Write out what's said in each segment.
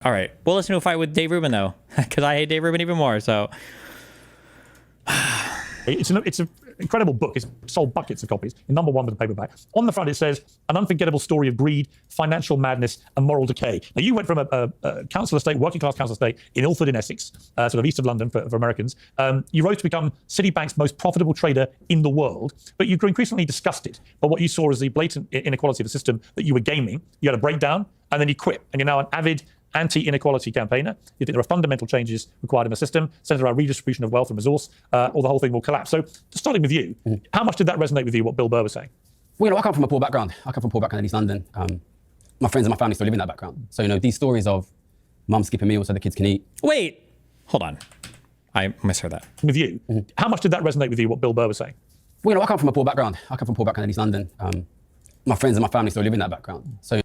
All right. We'll listen to a fight with Dave Ruben, though, because I hate Dave Ruben even more. So it's an incredible book. It's sold buckets of copies. Number one with a paperback. On the front, it says, an unforgettable story of greed, financial madness, and moral decay. Now, you went from a council estate, working class council estate in Ilford in Essex, sort of east of London for Americans. You rose to become Citibank's most profitable trader in the world, but you grew increasingly disgusted by what you saw as the blatant inequality of the system that you were gaming. You had a breakdown, and then you quit, and you're now an avid anti-inequality campaigner. You think there are fundamental changes required in the system, centered around redistribution of wealth and resource, or the whole thing will collapse. So, starting with you, how much did that resonate with you, what Bill Burr was saying? Well, I come from a poor background. I come from a poor background in East London. My friends and my family still live in that background. So, these stories of mum skipping meals so the kids can eat. Wait, hold on. I misheard that. With you, how much did that resonate with you, what Bill Burr was saying? Well, I come from a poor background. I come from a poor background in East London. My friends and my family still live in that background. So,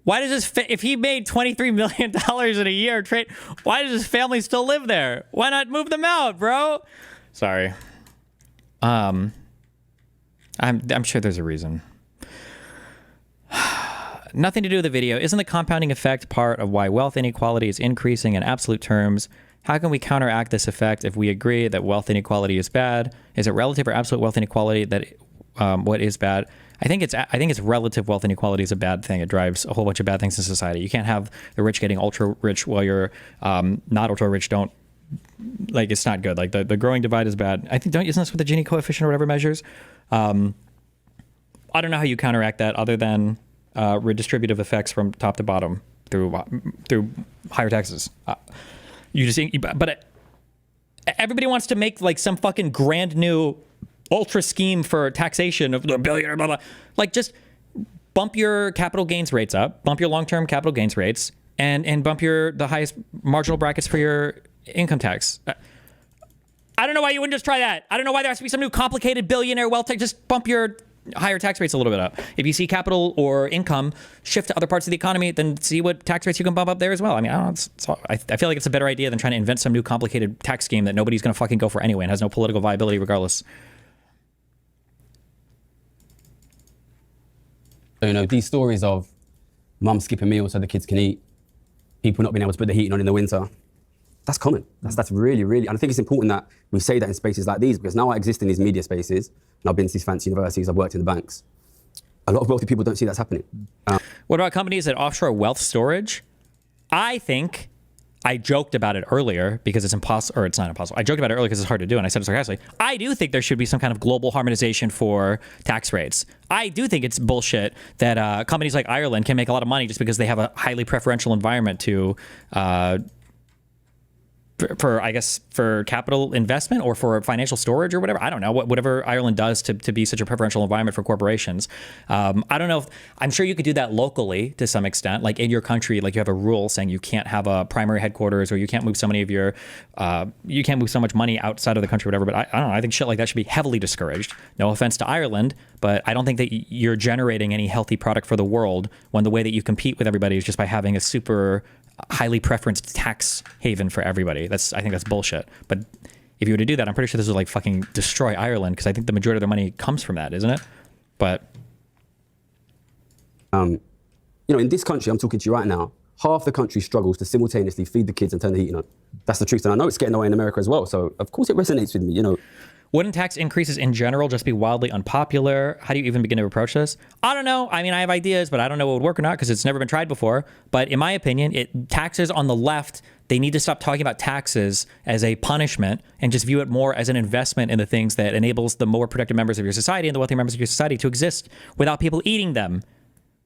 why does this, if he made $23 million in a year trade, why does his family still live there? Why not move them out, bro? Sorry. I'm sure there's a reason. Nothing to do with the video. Isn't the compounding effect part of why wealth inequality is increasing in absolute terms? How can we counteract this effect if we agree that wealth inequality is bad? Is it relative or absolute wealth inequality that what is bad? I think it's relative wealth inequality is a bad thing. It drives a whole bunch of bad things in society. You can't have the rich getting ultra rich while you're not ultra rich. It's not good. Like the growing divide is bad. I think isn't this what the Gini coefficient or whatever measures? I don't know how you counteract that other than redistributive effects from top to bottom through higher taxes. But everybody wants to make like some fucking grand new ultra scheme for taxation of the billionaire, blah, blah. Like, just bump your capital gains rates up, bump your long-term capital gains rates, and bump the highest marginal brackets for your income tax. I don't know why you wouldn't just try that. I don't know why there has to be some new complicated billionaire wealth tax. Just bump your higher tax rates a little bit up. If you see capital or income shift to other parts of the economy, then see what tax rates you can bump up there as well. I mean, I don't know. I feel like it's a better idea than trying to invent some new complicated tax scheme that nobody's going to fucking go for anyway and has no political viability regardless. So, these stories of mum skipping meals so the kids can eat, people not being able to put the heating on in the winter, that's common. That's really, really, and I think it's important that we say that in spaces like these, because now I exist in these media spaces, and I've been to these fancy universities, I've worked in the banks. A lot of wealthy people don't see that's happening. What about companies that offshore wealth storage? I think I joked about it earlier because it's impossible, or it's not impossible. I joked about it earlier because it's hard to do, and I said it sarcastically. I do think there should be some kind of global harmonization for tax rates. I do think it's bullshit that companies like Ireland can make a lot of money just because they have a highly preferential environment to for capital investment or for financial storage or whatever. I don't know, whatever Ireland does to be such a preferential environment for corporations. I don't know. I'm sure you could do that locally to some extent, like in your country, like you have a rule saying you can't have a primary headquarters or you can't move so many of your, you can't move so much money outside of the country or whatever. But I don't know. I think shit like that should be heavily discouraged. No offense to Ireland, but I don't think that you're generating any healthy product for the world when the way that you compete with everybody is just by having a super highly preferenced tax haven for everybody. I think that's bullshit. But if you were to do that, I'm pretty sure this would like fucking destroy Ireland because I think the majority of their money comes from that, isn't it? But in this country, I'm talking to you right now, half the country struggles to simultaneously feed the kids and turn the heating on. That's the truth, and I know it's getting away in America as well. So of course it resonates with me. Wouldn't tax increases in general just be wildly unpopular? How do you even begin to approach this? I don't know. I mean, I have ideas, but I don't know what would work or not because it's never been tried before. But in my opinion, taxes on the left, they need to stop talking about taxes as a punishment and just view it more as an investment in the things that enables the more productive members of your society and the wealthy members of your society to exist without people eating them.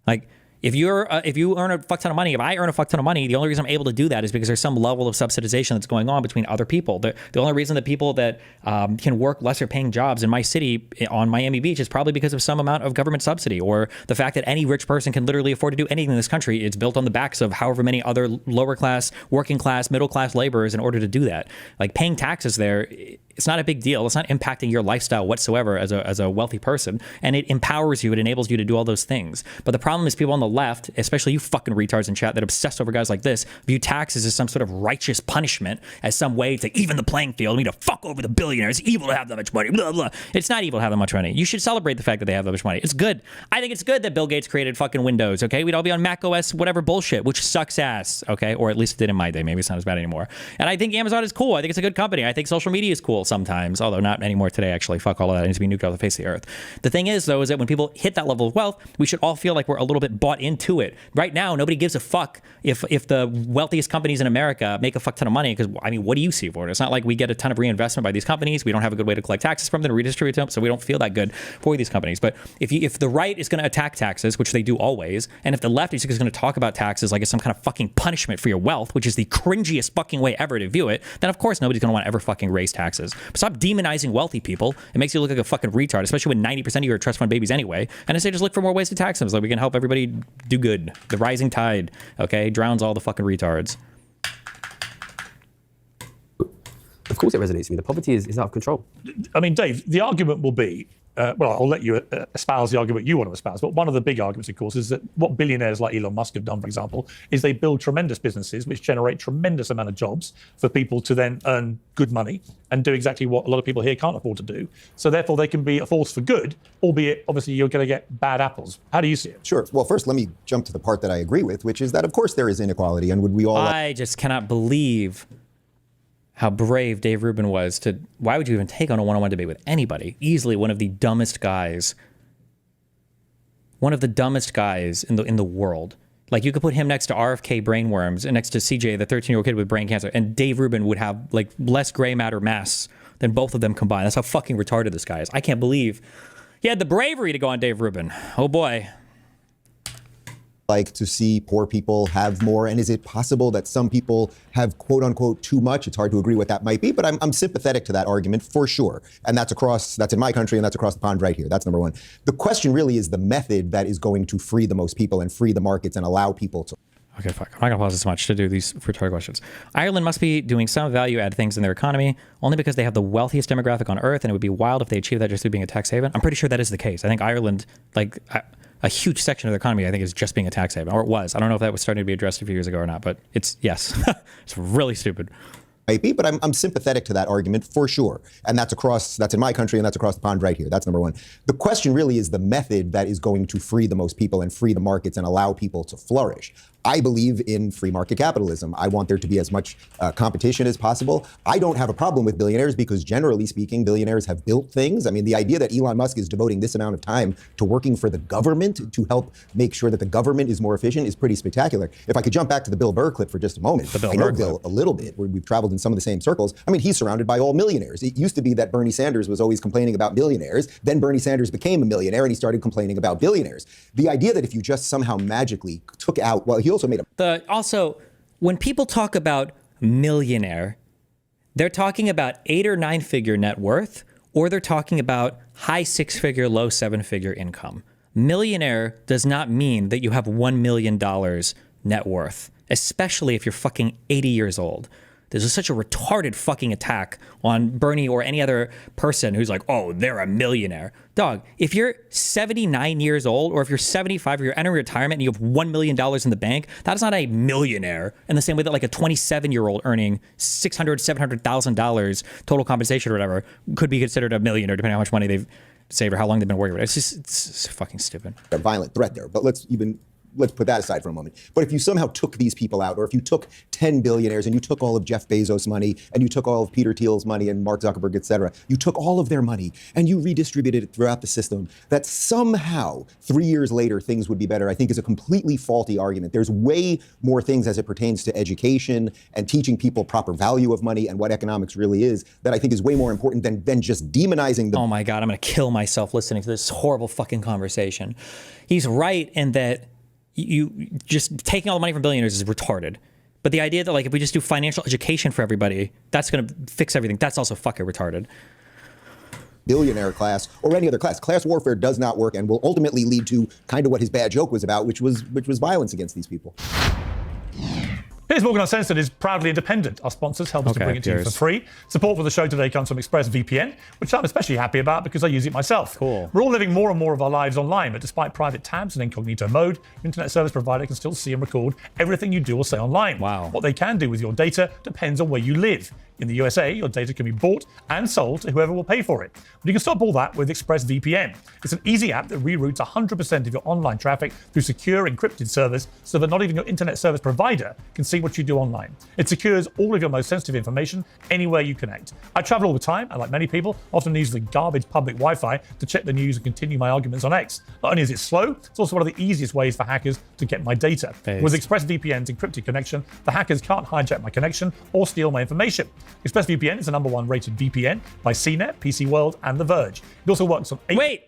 Like, if you earn a fuck ton of money, if I earn a fuck ton of money, the only reason I'm able to do that is because there's some level of subsidization that's going on between other people. The only reason that people that can work lesser paying jobs in my city on Miami Beach is probably because of some amount of government subsidy, or the fact that any rich person can literally afford to do anything in this country. It's built on the backs of however many other lower class, working class, middle class laborers in order to do that. Like, paying taxes there, it's not a big deal. It's not impacting your lifestyle whatsoever as a wealthy person, and it empowers you. It enables you to do all those things. But the problem is people on the left, especially you fucking retards in chat that obsess over guys like this, view taxes as some sort of righteous punishment, as some way to even the playing field. We need to fuck over the billionaires. It's evil to have that much money. Blah, blah. It's not evil to have that much money. You should celebrate the fact that they have that much money. It's good. I think it's good that Bill Gates created fucking Windows, okay? We'd all be on Mac OS, whatever bullshit, which sucks ass, okay? Or at least it did in my day. Maybe it's not as bad anymore. And I think Amazon is cool. I think it's a good company. I think social media is cool sometimes, although not anymore today, actually. Fuck all of that. It needs to be nuked off the face of the earth. The thing is, though, is that when people hit that level of wealth, we should all feel like we're a little bit bought into it. Right now, nobody gives a fuck if the wealthiest companies in America make a fuck ton of money, because, I mean, what do you see for it? It's not like we get a ton of reinvestment by these companies. We don't have a good way to collect taxes from them and redistribute them, so we don't feel that good for these companies. But if the right is going to attack taxes, which they do always, and if the left is going to talk about taxes like it's some kind of fucking punishment for your wealth, which is the cringiest fucking way ever to view it, then of course nobody's going to want to ever fucking raise taxes. But stop demonizing wealthy people. It makes you look like a fucking retard, especially when 90% of you are trust fund babies anyway. And I say just look for more ways to tax them so that we can help everybody do good. The rising tide, okay, drowns all the fucking retards. Of course it resonates with me. The poverty is out of control. I mean, Dave, the argument will be, well, I'll let you espouse the argument you want to espouse, but one of the big arguments, of course, is that what billionaires like Elon Musk have done, for example, is they build tremendous businesses which generate tremendous amount of jobs for people to then earn good money and do exactly what a lot of people here can't afford to do. So therefore, they can be a force for good, albeit, obviously, you're going to get bad apples. How do you see it? Sure. Well, first, let me jump to the part that I agree with, which is that, of course, there is inequality, and would we all... I just cannot believe how brave Dave Ruben was to, why would you even take on a one-on-one debate with anybody? Easily one of the dumbest guys in the world. Like, you could put him next to RFK brainworms and next to CJ, the 13-year-old kid with brain cancer, and Dave Ruben would have like less gray matter mass than both of them combined. That's how fucking retarded this guy is. I can't believe he had the bravery to go on Dave Ruben. Oh boy. like to see poor people have more? And is it possible that some people have, quote unquote, too much? It's hard to agree what that might be, but I'm sympathetic to that argument for sure. And that's in my country, and that's across the pond right here. That's number one. The question really is the method that is going to free the most people and free the markets and allow people to. Okay, fuck. I'm not going to pause this much to do these retarded questions. Ireland must be doing some value-add things in their economy only because they have the wealthiest demographic on Earth, and it would be wild if they achieved that just through being a tax haven. I'm pretty sure that is the case. I think Ireland, like a huge section of the economy, I think, is just being a tax haven, or it was. I don't know if that was starting to be addressed a few years ago or not, but it's, yes. It's really stupid. Might be, but I'm sympathetic to that argument for sure. And that's in my country, and that's across the pond right here. That's number one. The question really is the method that is going to free the most people and free the markets and allow people to flourish. I believe in free market capitalism. I want there to be as much competition as possible. I don't have a problem with billionaires because, generally speaking, billionaires have built things. I mean, the idea that Elon Musk is devoting this amount of time to working for the government to help make sure that the government is more efficient is pretty spectacular. If I could jump back to the Bill Burr clip for just a moment. I know Bill a little bit. We've traveled in some of the same circles. I mean, he's surrounded by all millionaires. It used to be that Bernie Sanders was always complaining about millionaires. Then Bernie Sanders became a millionaire and he started complaining about billionaires. The idea that if you just somehow magically took out, well, he also made a... Also, when people talk about millionaire, they're talking about 8 or 9 figure net worth, or they're talking about high 6-figure, low 7-figure income. Millionaire does not mean that you have $1 million net worth, especially if you're fucking 80 years old. There's such a retarded fucking attack on Bernie or any other person who's like, oh, they're a millionaire. Dog, if you're 79 years old, or if you're 75, or you're entering retirement and you have $1 million in the bank, that is not a millionaire in the same way that like a 27-year-old earning $600,000, $700,000 total compensation or whatever could be considered a millionaire, depending on how much money they've saved or how long they've been working with it. It's fucking stupid. A violent threat there, but let's put that aside for a moment. But if you somehow took these people out, or if you took 10 billionaires and you took all of Jeff Bezos' money and you took all of Peter Thiel's money and Mark Zuckerberg, et cetera, you took all of their money and you redistributed it throughout the system, that somehow 3 years later things would be better, I think is a completely faulty argument. There's way more things as it pertains to education and teaching people proper value of money and what economics really is that I think is way more important than just demonizing the... Oh my God, I'm gonna kill myself listening to this horrible fucking conversation. He's right in that you just taking all the money from billionaires is retarded. But the idea that like if we just do financial education for everybody, that's going to fix everything, that's also fucking retarded. Billionaire class or any other class. Class warfare does not work and will ultimately lead to kind of what his bad joke was about, which was violence against these people. Piers Morgan Uncensored is proudly independent. Our sponsors help us to bring it to you for Piers. free. Support for the show today comes from ExpressVPN, which I'm especially happy about because I use it myself. Cool. We're all living more and more of our lives online, but despite private tabs and incognito mode, your internet service provider can still see and record everything you do or say online. Wow. What they can do with your data depends on where you live. In the USA, your data can be bought and sold to whoever will pay for it. But you can stop all that with ExpressVPN. It's an easy app that reroutes 100% of your online traffic through secure encrypted service so that not even your internet service provider can see what you do online. It secures all of your most sensitive information anywhere you connect. I travel all the time, and like many people, often use the garbage public Wi-Fi to check the news and continue my arguments on X. Not only is it slow, it's also one of the easiest ways for hackers to get my data. Based. With ExpressVPN's encrypted connection, the hackers can't hijack my connection or steal my information. ExpressVPN is the #1 rated VPN by CNET, PC World, and The Verge. It also works on 8... Wait!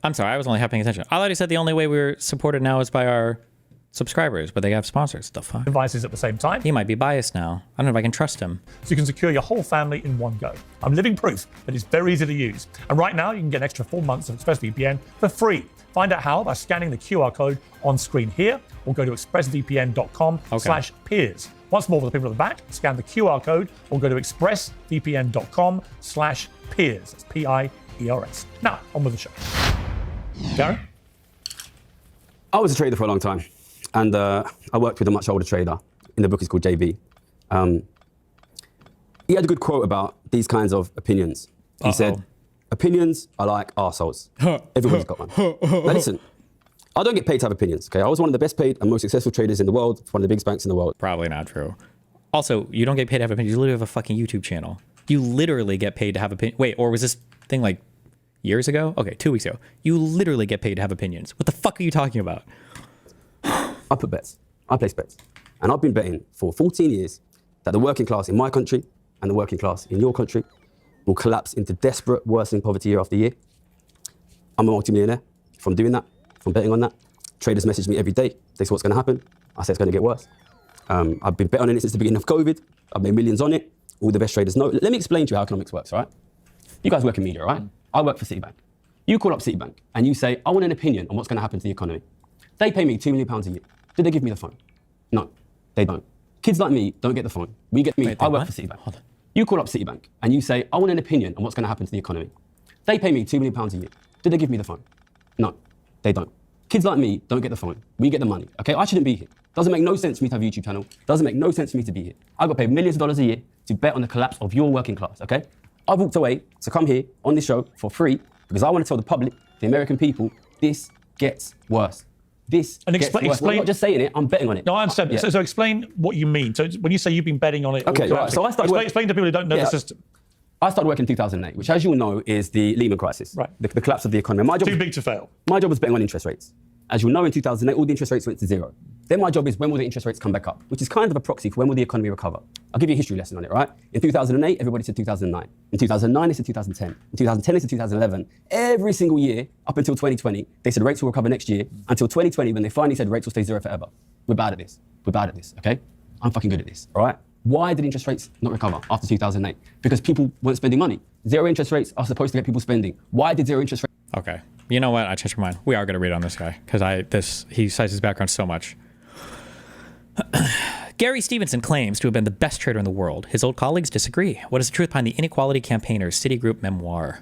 I'm sorry, I was only half paying attention. I thought you said the only way we're supported now is by our subscribers, but they have sponsors. The fuck? devices at the same time, He might be biased now. I don't know if I can trust him. so you can secure your whole family in one go. I'm living proof that it's very easy to use. And right now, you can get an extra 4 months of ExpressVPN for free. Find out how by scanning the QR code on screen here, or go to expressvpn.com/peers. Once more, for the people at the back, scan the QR code or go to expressvpn.com/peers. That's P-I-E-R-S. Now, on with the show. Gary? I was a trader for a long time, and I worked with a much older trader. In the book, it's called JB. He had a good quote about these kinds of opinions. He said, opinions are like arseholes. Everyone's got one. Now listen, I don't get paid to have opinions, okay? I was one of the best paid and most successful traders in the world, for one of the biggest banks in the world. Probably not true. Also, you don't get paid to have opinions. You literally have a fucking YouTube channel. You literally get paid to have opinions. Wait, or was this thing like years ago? Okay, 2 weeks ago. You literally get paid to have opinions. What the fuck are you talking about? I put bets. I place bets. And I've been betting for 14 years that the working class in my country and the working class in your country will collapse into desperate, worsening poverty year after year. I'm a multimillionaire from doing that, from betting on that. Traders message me every day. They say what's going to happen. I say it's going to get worse. I've been betting on it since the beginning of COVID. I've made millions on it. All the best traders know. Let me explain to you how economics works, all right? You guys work in media, right? I work for Citibank. You call up Citibank and you say, I want an opinion on what's going to happen to the economy. They pay me £2 million a year. Do they give me the phone? No, they don't. Kids like me don't get the phone. We get me. Wait, I work what? for Citibank. You call up Citibank and you say, I want an opinion on what's going to happen to the economy. They pay me £2 million a year. Do they give me the phone? No, they don't. Kids like me don't get the phone. We get the money, okay? I shouldn't be here. Doesn't make no sense for me to have a YouTube channel. Doesn't make no sense for me to be here. I got paid millions of dollars a year to bet on the collapse of your working class, okay? I've walked away to come here on this show for free because I want to tell the public, the American people, this gets worse. This And gets worse. explain- I'm not just saying it, I'm betting on it. No, I understand. Yeah. So explain what you mean. So when you say you've been betting on it, Okay, right, so I started explain to people who don't know Yeah. the system. I started working in 2008, which, as you all know, is the Lehman crisis, Right. the collapse of the economy. Too big to fail. My job was betting on interest rates. As you'll know, in 2008, all the interest rates went to zero. Then my job is when will the interest rates come back up, which is kind of a proxy for when will the economy recover. I'll give you a history lesson on it, right? In 2008, everybody said 2009. In 2009, they said 2010. In 2010, they said 2011. Every single year, up until 2020, they said rates will recover next year, until 2020, when they finally said rates will stay zero forever. We're bad at this. We're bad at this, okay? I'm fucking good at this, all right? Why did interest rates not recover after 2008? Because people weren't spending money. Zero interest rates are supposed to get people spending. Why did zero interest rates? Okay. You know what? I changed my mind. We are going to read on this guy because he cites his background so much. Gary Stevenson claims to have been the best trader in the world. His old colleagues disagree. What is the truth behind the Inequality Campaigners Citigroup memoir?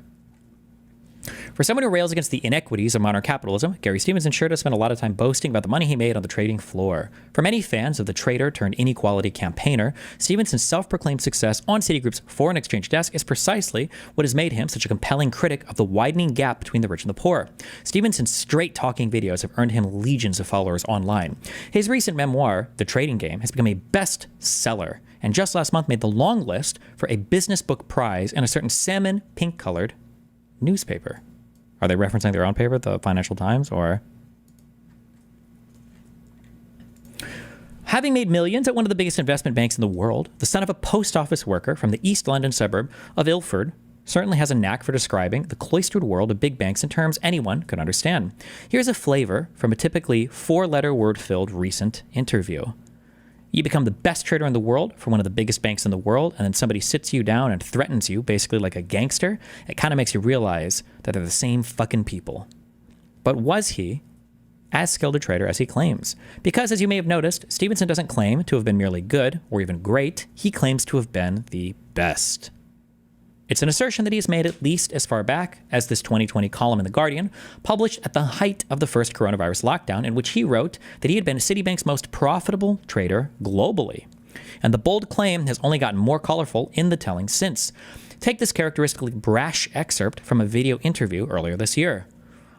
For someone who rails against the inequities of modern capitalism, Gary Stevenson sure does spend a lot of time boasting about the money he made on the trading floor. For many fans of the trader turned inequality campaigner, Stevenson's self-proclaimed success on Citigroup's foreign exchange desk is precisely what has made him such a compelling critic of the widening gap between the rich and the poor. Stevenson's straight-talking videos have earned him legions of followers online. His recent memoir, The Trading Game, has become a bestseller, and just last month made the long list for a business book prize in a certain salmon pink-colored newspaper. Are they referencing their own paper, the Financial Times, or? Having made millions at one of the biggest investment banks in the world, the son of a post office worker from the East London suburb of Ilford certainly has a knack for describing the cloistered world of big banks in terms anyone could understand. Here's a flavor from a typically four-letter word-filled recent interview. You become the best trader in the world for one of the biggest banks in the world, and then somebody sits you down and threatens you, basically like a gangster. It kind of makes you realize that they're the same fucking people. But was he as skilled a trader as he claims. Because, as you may have noticed, Stevenson doesn't claim to have been merely good or even great. He claims to have been the best. It's an assertion that he has made at least as far back as this 2020 column in The Guardian, published at the height of the first coronavirus lockdown, in which he wrote that he had been Citibank's most profitable trader globally. And the bold claim has only gotten more colorful in the telling since. Take this characteristically brash excerpt from a video interview earlier this year.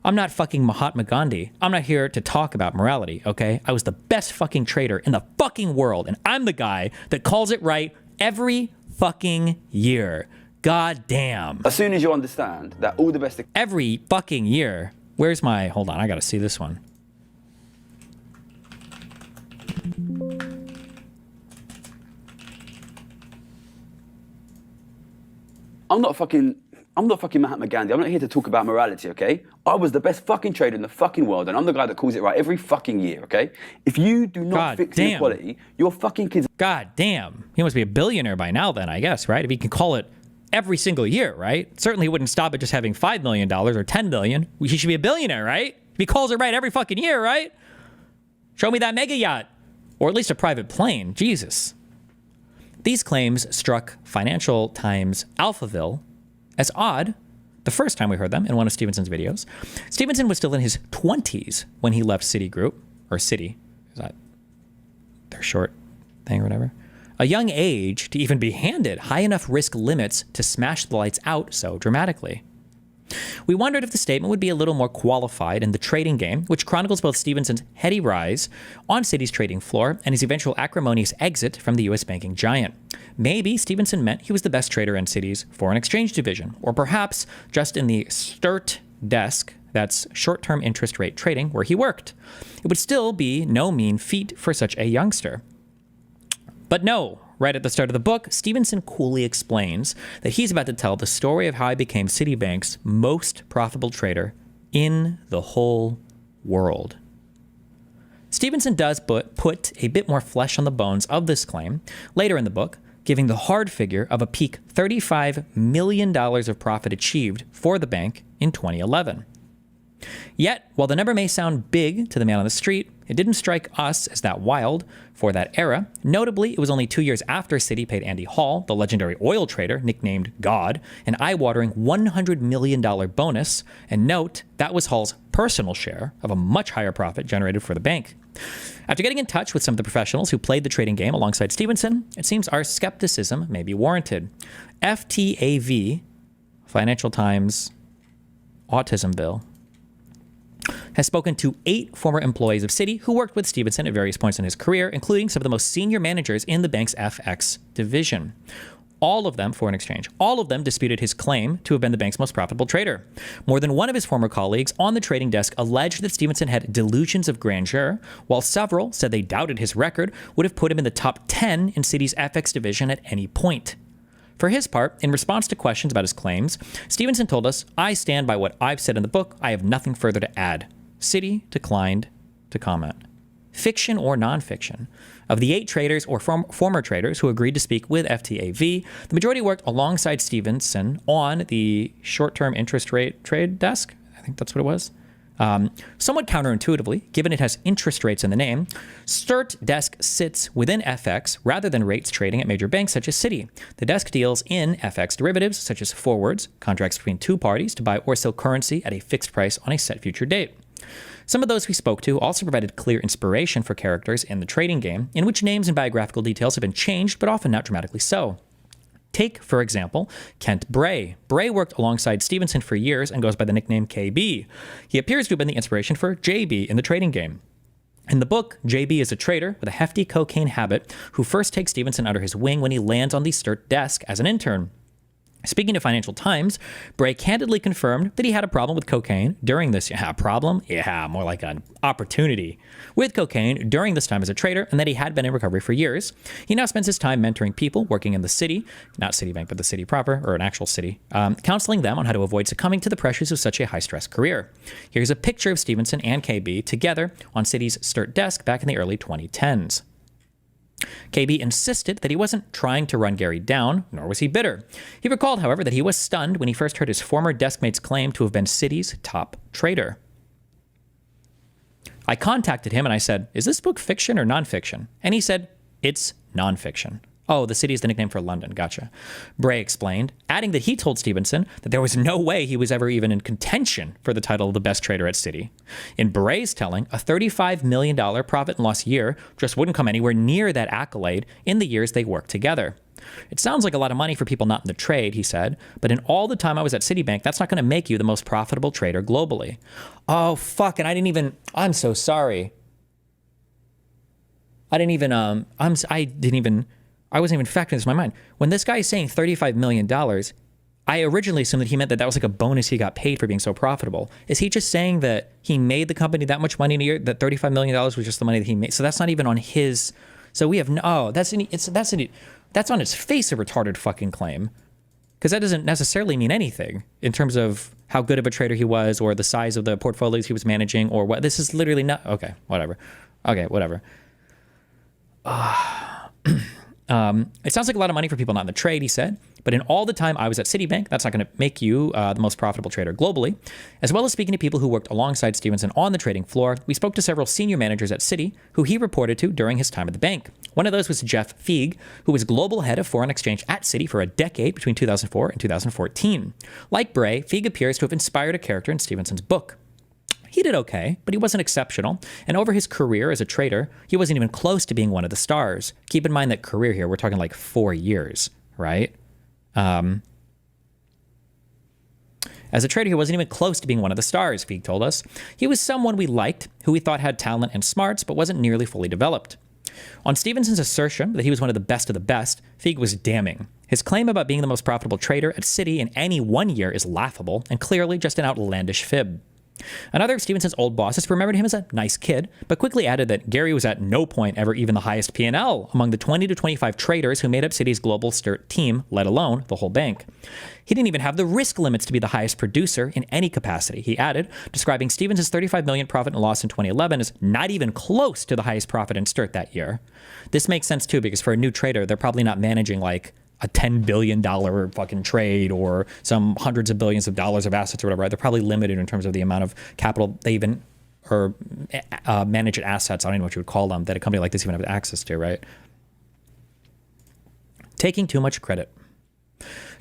I'm not fucking Mahatma Gandhi. I'm not here to talk about morality, okay? I was the best fucking trader in the fucking world, and I'm the guy that calls it right every fucking year. God damn. As soon as you understand that all the best... Every fucking year. Where's my... Hold on, I gotta see this one. I'm not fucking Mahatma Gandhi. I'm not here to talk about morality, okay? I was the best fucking trader in the fucking world, and I'm the guy that calls it right every fucking year, okay? If you do not fix inequality, your fucking kids... God damn. He must be a billionaire by now then, I guess, right? If he can call it every single year, right? Certainly wouldn't stop at just having $5 million or $10 million. He should be a billionaire, right? If he calls it right every fucking year, right? Show me that mega yacht. Or at least a private plane. Jesus. These claims struck Financial Times Alphaville as odd the first time we heard them in one of Stevenson's videos. Stevenson was still in his 20s when he left Citigroup, or Citi. Is that their short thing or whatever? A young age to even be handed high enough risk limits to smash the lights out so dramatically. We wondered if the statement would be a little more qualified in The Trading Game, which chronicles both Stevenson's heady rise on Citi's trading floor and his eventual acrimonious exit from the U.S. banking giant. Maybe Stevenson meant he was the best trader in Citi's foreign exchange division, or perhaps just in the STIRT desk, that's short-term interest rate trading, where he worked. It would still be no mean feat for such a youngster. But no, right at the start of the book, Stevenson coolly explains that he's about to tell the story of how he became Citibank's most profitable trader in the whole world. Stevenson does put a bit more flesh on the bones of this claim later in the book, giving the hard figure of a peak $35 million of profit achieved for the bank in 2011. Yet, while the number may sound big to the man on the street, it didn't strike us as that wild for that era. Notably, it was only 2 years after Citi paid Andy Hall, the legendary oil trader nicknamed God, an eye-watering $100 million bonus. And note, that was Hall's personal share of a much higher profit generated for the bank. After getting in touch with some of the professionals who played the trading game alongside Stevenson, it seems our skepticism may be warranted. FTAV, Financial Times Autismville, has spoken to 8 former employees of Citi who worked with Stevenson at various points in his career, including some of the most senior managers in the bank's FX division. All of them, foreign exchange, all of them disputed his claim to have been the bank's most profitable trader. More than one of his former colleagues on the trading desk alleged that Stevenson had delusions of grandeur, while several said they doubted his record would have put him in the top 10 in Citi's FX division at any point. For his part, in response to questions about his claims, Stevenson told us, "I stand by what I've said in the book. I have nothing further to add." Citi declined to comment. Fiction or nonfiction. Of the 8 traders or former traders who agreed to speak with FTAV, the majority worked alongside Stevenson on the short-term interest rate trade desk. I think that's what it was. Somewhat counterintuitively, given it has interest rates in the name, STIRT desk sits within FX rather than rates trading at major banks such as Citi. The desk deals in FX derivatives such as forwards, contracts between 2 parties to buy or sell currency at a fixed price on a set future date. Some of those we spoke to also provided clear inspiration for characters in the trading game, in which names and biographical details have been changed, but often not dramatically so. Take, for example, Kent Bray. Bray worked alongside Stevenson for years and goes by the nickname KB. He appears to have been the inspiration for JB in the trading game. In the book, JB is a trader with a hefty cocaine habit who first takes Stevenson under his wing when he lands on the STIRT desk as an intern. Speaking to Financial Times, Bray candidly confirmed that he had a problem with cocaine during this problem? Yeah, more like an opportunity with cocaine during this time as a trader, and that he had been in recovery for years. He now spends his time mentoring people working in the city, not Citibank, but the city proper, or an actual city, counseling them on how to avoid succumbing to the pressures of such a high-stress career. Here's a picture of Stevenson and KB together on Citi's STIRT desk back in the early 2010s. KB insisted that he wasn't trying to run Gary down, nor was he bitter. He recalled, however, that he was stunned when he first heard his former deskmate's claim to have been Citi's top trader. I contacted him and I said, is this book fiction or nonfiction? And he said, it's nonfiction. Oh, the city is the nickname for London. Gotcha. Bray explained, adding that he told Stevenson that there was no way he was ever even in contention for the title of the best trader at Citi. In Bray's telling, a $35 million profit and loss year just wouldn't come anywhere near that accolade in the years they worked together. It sounds like a lot of money for people not in the trade, he said, but in all the time I was at Citibank, that's not going to make you the most profitable trader globally. Oh, fuck, and I'm so sorry. I wasn't even factoring this in my mind. When this guy is saying $35 million, I originally assumed that he meant that was like a bonus he got paid for being so profitable. Is he just saying that he made the company that much money in a year, that $35 million was just the money that he made? So that's not even on his, so we have no, that's on its face a retarded fucking claim. Because that doesn't necessarily mean anything in terms of how good of a trader he was or the size of the portfolios he was managing or what. This is literally not, okay, whatever. It sounds like a lot of money for people not in the trade, he said, but in all the time I was at Citibank, that's not going to make you the most profitable trader globally. As well as speaking to people who worked alongside Stevenson on the trading floor, we spoke to several senior managers at Citi who he reported to during his time at the bank. One of those was Jeff Feig, who was global head of foreign exchange at Citi for a decade between 2004 and 2014. Like Bray, Feig appears to have inspired a character in Stevenson's book. He did okay, but he wasn't exceptional. And over his career as a trader, he wasn't even close to being one of the stars. Keep in mind that career here, we're talking like 4 years, right? As a trader, he wasn't even close to being one of the stars, Feig told us. He was someone we liked, who we thought had talent and smarts, but wasn't nearly fully developed. On Stevenson's assertion that he was one of the best, Feig was damning. His claim about being the most profitable trader at Citi in any one year is laughable and clearly just an outlandish fib. Another of Stevenson's old bosses remembered him as a nice kid, but quickly added that Gary was at no point ever even the highest P&L among the 20 to 25 traders who made up Citi's global STIRT team, let alone the whole bank. He didn't even have the risk limits to be the highest producer in any capacity, he added, describing Stevenson's $35 million profit and loss in 2011 as not even close to the highest profit in STIRT that year. This makes sense too, because for a new trader, they're probably not managing like a $10 billion fucking trade or some hundreds of billions of dollars of assets or whatever, right? They're probably limited in terms of the amount of capital they even or manage assets. I don't know what you would call them that a company like this even have access to, right? Taking too much credit.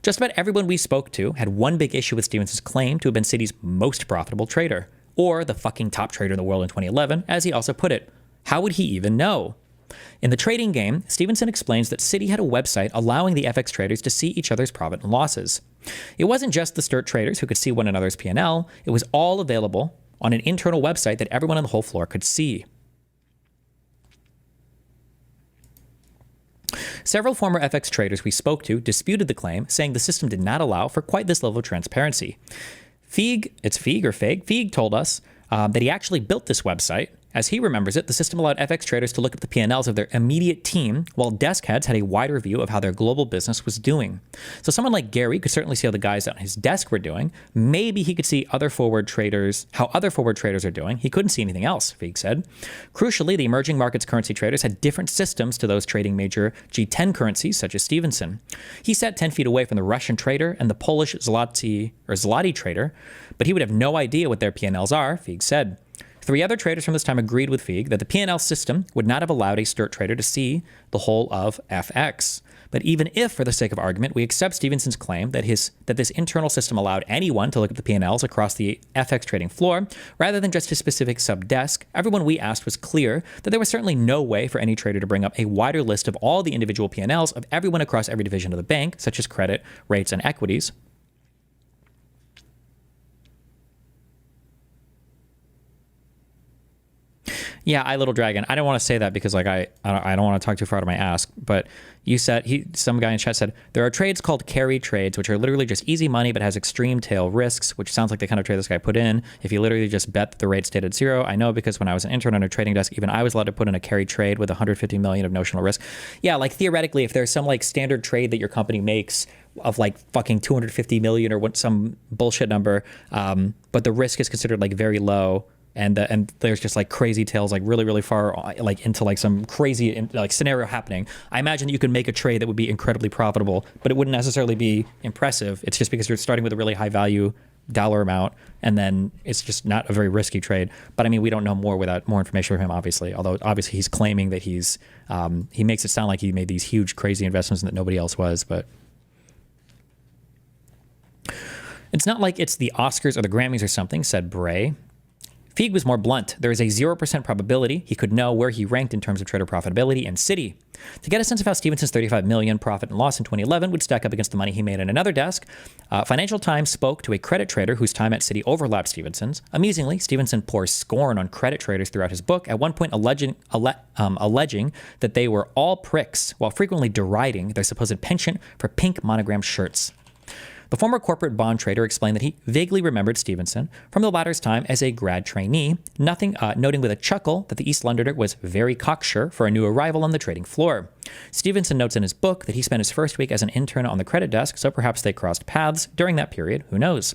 Just about everyone we spoke to had one big issue with Stevenson's claim to have been Citi's most profitable trader, or the fucking top trader in the world in 2011, as he also put it. How would he even know? In the trading game, Stevenson explains that Citi had a website allowing the FX traders to see each other's profit and losses. It wasn't just the STIRT traders who could see one another's P&L, it was all available on an internal website that everyone on the whole floor could see. Several former FX traders we spoke to disputed the claim, saying the system did not allow for quite this level of transparency. Feig told us that he actually built this website. As he remembers it, the system allowed FX traders to look at the P&Ls of their immediate team, while desk heads had a wider view of how their global business was doing. So someone like Gary could certainly see how the guys on his desk were doing. Maybe he could see how other forward traders are doing. He couldn't see anything else, Feig said. Crucially, the emerging markets currency traders had different systems to those trading major G10 currencies, such as Stevenson. He sat 10 feet away from the Russian trader and the Polish zloty trader, but he would have no idea what their P&Ls are, Feig said. 3 other traders from this time agreed with Feig that the P&L system would not have allowed a STIRT trader to see the whole of FX. But even if, for the sake of argument, we accept Stevenson's claim that this internal system allowed anyone to look at the P&Ls across the FX trading floor, rather than just his specific sub-desk, everyone we asked was clear that there was certainly no way for any trader to bring up a wider list of all the individual P&Ls of everyone across every division of the bank, such as credit, rates, and equities. Yeah, Little Dragon. I don't want to say that because like I don't want to talk too far out of my ass. But you said some guy in chat said there are trades called carry trades, which are literally just easy money but has extreme tail risks, which sounds like the kind of trade this guy put in. If you literally just bet that the rate stayed at zero, I know because when I was an intern on a trading desk, even I was allowed to put in a carry trade with 150 million of notional risk. Yeah, like theoretically, if there's some like standard trade that your company makes of like fucking 250 million or what some bullshit number, but the risk is considered like very low. And there's just like crazy tails, like really, really far, like into like some crazy like scenario happening. I imagine that you could make a trade that would be incredibly profitable, but it wouldn't necessarily be impressive. It's just because you're starting with a really high value dollar amount, and then it's just not a very risky trade. But I mean, we don't know more without more information from him, obviously. Although obviously he's claiming that he makes it sound like he made these huge, crazy investments and that nobody else was. But it's not like it's the Oscars or the Grammys or something, said Bray. Feig was more blunt. There is a 0% probability he could know where he ranked in terms of trader profitability and Citi. To get a sense of how Stevenson's $35 million profit and loss in 2011 would stack up against the money he made in another desk, Financial Times spoke to a credit trader whose time at Citi overlapped Stevenson's. Amusingly, Stevenson pours scorn on credit traders throughout his book, at one point alleging that they were all pricks, while frequently deriding their supposed penchant for pink monogram shirts. The former corporate bond trader explained that he vaguely remembered Stevenson from the latter's time as a grad trainee, noting with a chuckle that the East Londoner was very cocksure for a new arrival on the trading floor. Stevenson notes in his book that he spent his first week as an intern on the credit desk, so perhaps they crossed paths during that period, who knows.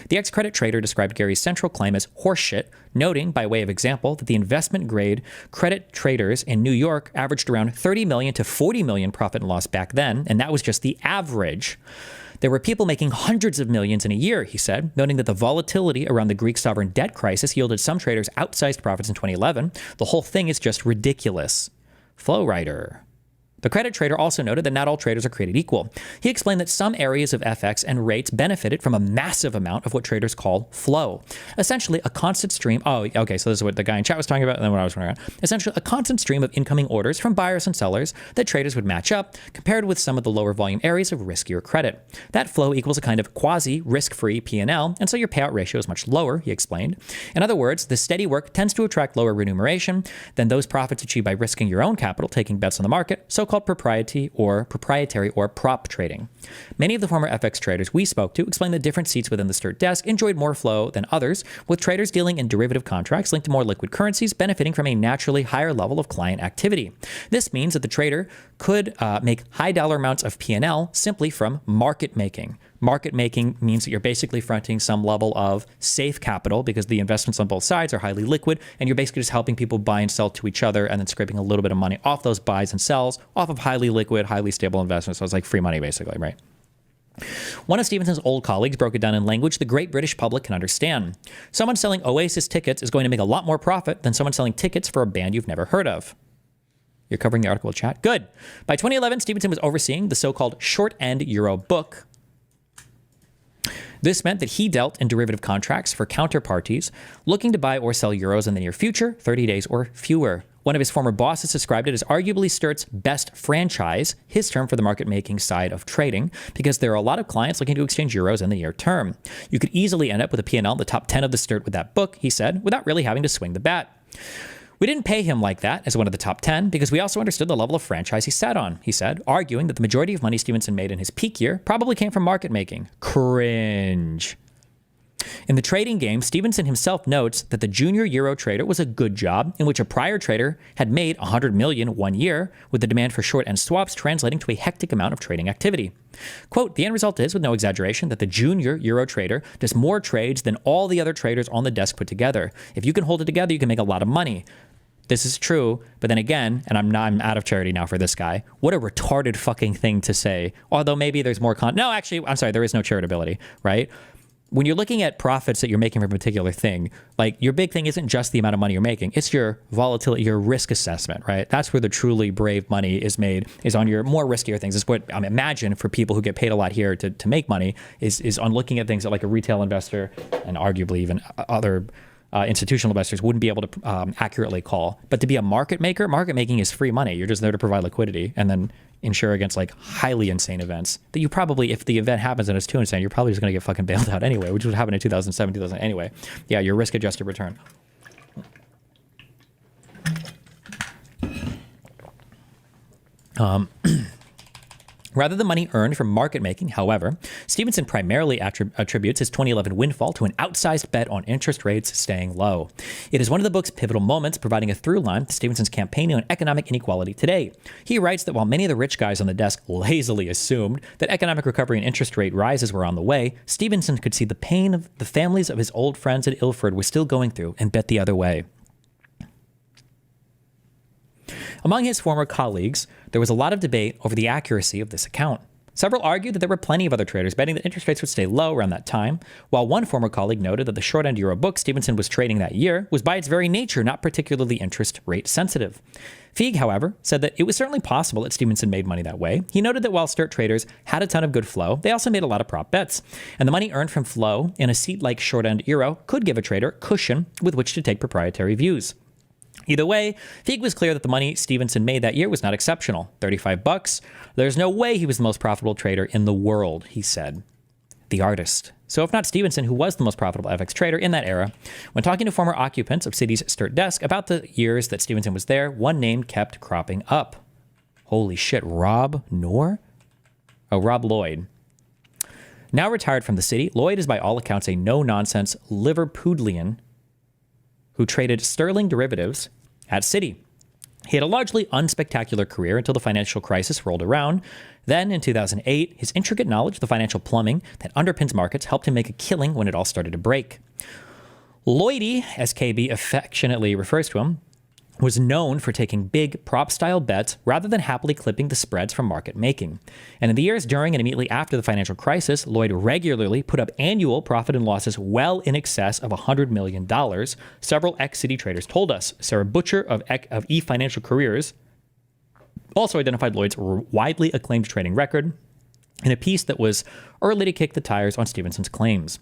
The ex-credit trader described Gary's central claim as horseshit, noting, by way of example, that the investment-grade credit traders in New York averaged around 30 million to 40 million profit and loss back then, and that was just the average. There were people making hundreds of millions in a year, he said, noting that the volatility around the Greek sovereign debt crisis yielded some traders outsized profits in 2011. The whole thing is just ridiculous. Flowrider. The credit trader also noted that not all traders are created equal. He explained that some areas of FX and rates benefited from a massive amount of what traders call flow. Essentially, a constant stream. Oh, okay, so this is what the guy in chat was talking about, and then what I was wondering. Essentially, a constant stream of incoming orders from buyers and sellers that traders would match up, compared with some of the lower volume areas of riskier credit. That flow equals a kind of quasi-risk-free P&L, and so your payout ratio is much lower, he explained. In other words, the steady work tends to attract lower remuneration than those profits achieved by risking your own capital, taking bets on the market, so-called proprietary or prop trading. Many of the former FX traders we spoke to explained that different seats within the STIRT desk enjoyed more flow than others, with traders dealing in derivative contracts linked to more liquid currencies benefiting from a naturally higher level of client activity. This means that the trader could make high dollar amounts of P&L simply from market making. Market making means that you're basically fronting some level of safe capital because the investments on both sides are highly liquid, and you're basically just helping people buy and sell to each other and then scraping a little bit of money off those buys and sells off of highly liquid, highly stable investments. So it's like free money, basically, right? One of Stevenson's old colleagues broke it down in language the great British public can understand. Someone selling Oasis tickets is going to make a lot more profit than someone selling tickets for a band you've never heard of. You're covering the article chat? Good. By 2011, Stevenson was overseeing the so-called short-end euro book. This meant that he dealt in derivative contracts for counterparties looking to buy or sell euros in the near future, 30 days or fewer. One of his former bosses described it as arguably STIRT's best franchise, his term for the market-making side of trading, because there are a lot of clients looking to exchange euros in the near term. You could easily end up with a P&L in the top 10 of the STIRT with that book, he said, without really having to swing the bat. We didn't pay him like that as one of the top 10 because we also understood the level of franchise he sat on, he said, arguing that the majority of money Stevenson made in his peak year probably came from market making. Cringe. In the trading game, Stevenson himself notes that the junior euro trader was a good job in which a prior trader had made 100 million one year, with the demand for short-end swaps translating to a hectic amount of trading activity. Quote, the end result is, with no exaggeration, that the junior euro trader does more trades than all the other traders on the desk put together. If you can hold it together, you can make a lot of money. This is true, but then again, and I'm out of charity now for this guy, what a retarded fucking thing to say. Although maybe there's more no, actually, I'm sorry, there is no charitability, right? When you're looking at profits that you're making from a particular thing, like your big thing isn't just the amount of money you're making, it's your volatility, your risk assessment, right? That's where the truly brave money is made, is on your more riskier things. It's what I imagine for people who get paid a lot here to make money is on looking at things that like a retail investor and arguably even other institutional investors wouldn't be able to accurately call. But to be a market maker, market making is free money. You're just there to provide liquidity and then insure against like highly insane events that you probably, if the event happens and it's too insane, you're probably just going to get fucking bailed out anyway, which would happen in 2007, 2000 anyway. Yeah, your risk adjusted return. Rather than money earned from market making, however, Stevenson primarily attributes his 2011 windfall to an outsized bet on interest rates staying low. It is one of the book's pivotal moments, providing a through line to Stevenson's campaigning on economic inequality today. He writes that while many of the rich guys on the desk lazily assumed that economic recovery and interest rate rises were on the way, Stevenson could see the pain of the families of his old friends at Ilford were still going through and bet the other way. Among his former colleagues, there was a lot of debate over the accuracy of this account. Several argued that there were plenty of other traders betting that interest rates would stay low around that time, while one former colleague noted that the short-end euro book Stevenson was trading that year was by its very nature not particularly interest rate sensitive. Feig, however, said that it was certainly possible that Stevenson made money that way. He noted that while Sturt traders had a ton of good flow, they also made a lot of prop bets, and the money earned from flow in a seat like short-end euro could give a trader cushion with which to take proprietary views. Either way, Feig was clear that the money Stevenson made that year was not exceptional. $35? There's no way he was the most profitable trader in the world, he said. The artist. So if not Stevenson, who was the most profitable FX trader in that era, when talking to former occupants of Citi's Sturt desk about the years that Stevenson was there, one name kept cropping up. Holy shit, Rob Noor? Oh, Rob Lloyd. Now retired from the Citi, Lloyd is by all accounts a no-nonsense Liverpudlian who traded sterling derivatives at Citi. He had a largely unspectacular career until the financial crisis rolled around. Then, in 2008, his intricate knowledge of the financial plumbing that underpins markets helped him make a killing when it all started to break. Lloydie, as KB affectionately refers to him, was known for taking big prop-style bets rather than happily clipping the spreads from market making. And in the years during and immediately after the financial crisis, Lloyd regularly put up annual profit and losses well in excess of $100 million. Several ex-Citi traders told us. Sarah Butcher of eFinancial Careers also identified Lloyd's widely acclaimed trading record in a piece that was early to kick the tires on Stevenson's claims.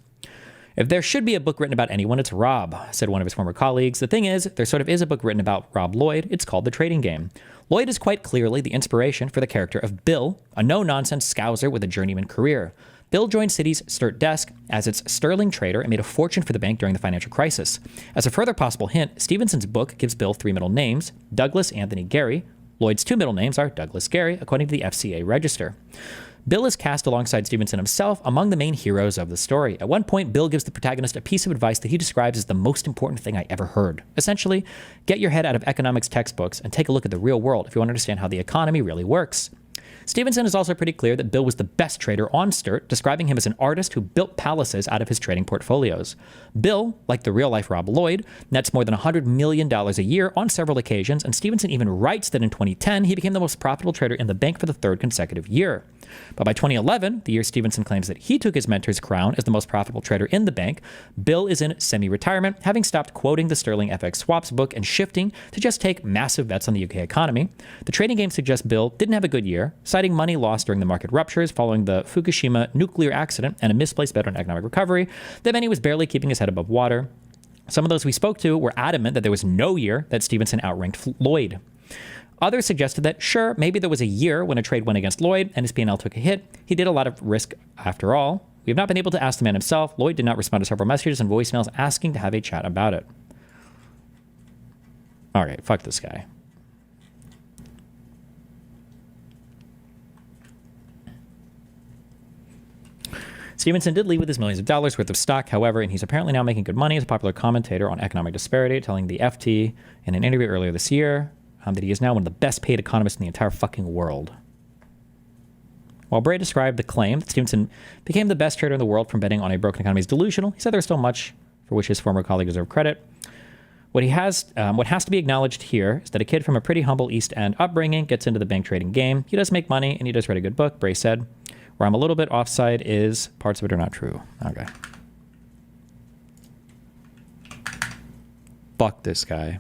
If there should be a book written about anyone, it's Rob, said one of his former colleagues. The thing is, there sort of is a book written about Rob Lloyd. It's called The Trading Game. Lloyd is quite clearly the inspiration for the character of Bill, a no-nonsense scouser with a journeyman career. Bill joined Citi's Sturt desk as its sterling trader and made a fortune for the bank during the financial crisis. As a further possible hint, Stevenson's book gives Bill 3 middle names, Douglas Anthony Gary. Lloyd's 2 middle names are Douglas Gary, according to the FCA register. Bill is cast alongside Stevenson himself among the main heroes of the story. At one point, Bill gives the protagonist a piece of advice that he describes as the most important thing I ever heard. Essentially, get your head out of economics textbooks and take a look at the real world if you want to understand how the economy really works. Stevenson is also pretty clear that Bill was the best trader on Sturt, describing him as an artist who built palaces out of his trading portfolios. Bill, like the real-life Rob Lloyd, nets more than $100 million a year on several occasions, and Stevenson even writes that in 2010, he became the most profitable trader in the bank for the 3rd consecutive year. But by 2011, the year Stevenson claims that he took his mentor's crown as the most profitable trader in the bank, Bill is in semi-retirement, having stopped quoting the Sterling FX Swaps book and shifting to just take massive bets on the UK economy. The trading game suggests Bill didn't have a good year, citing money lost during the market ruptures following the Fukushima nuclear accident and a misplaced bet on economic recovery, that meant he was barely keeping his head above water. Some of those we spoke to were adamant that there was no year that Stevenson outranked Lloyd. Others suggested that, sure, maybe there was a year when a trade went against Lloyd and his P&L took a hit. He did a lot of risk after all. We have not been able to ask the man himself. Lloyd did not respond to several messages and voicemails asking to have a chat about it. All right, fuck this guy. Stevenson did leave with his millions of dollars worth of stock, however, and he's apparently now making good money as a popular commentator on economic disparity, telling the FT in an interview earlier this year that he is now one of the best paid economists in the entire fucking world. While Bray described the claim that Stevenson became the best trader in the world from betting on a broken economy as delusional, he said there's still much for which his former colleague deserved credit. What has to be acknowledged here is that a kid from a pretty humble East End upbringing gets into the bank trading game. He does make money, and he does write a good book, Bray said. Where I'm a little bit offside is parts of it are not true. Okay. Fuck this guy.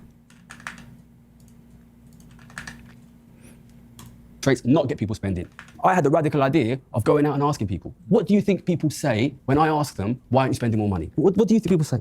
Traits not get people spending. I had the radical idea of going out and asking people, what do you think people say when I ask them, why aren't you spending more money? What do you think people say?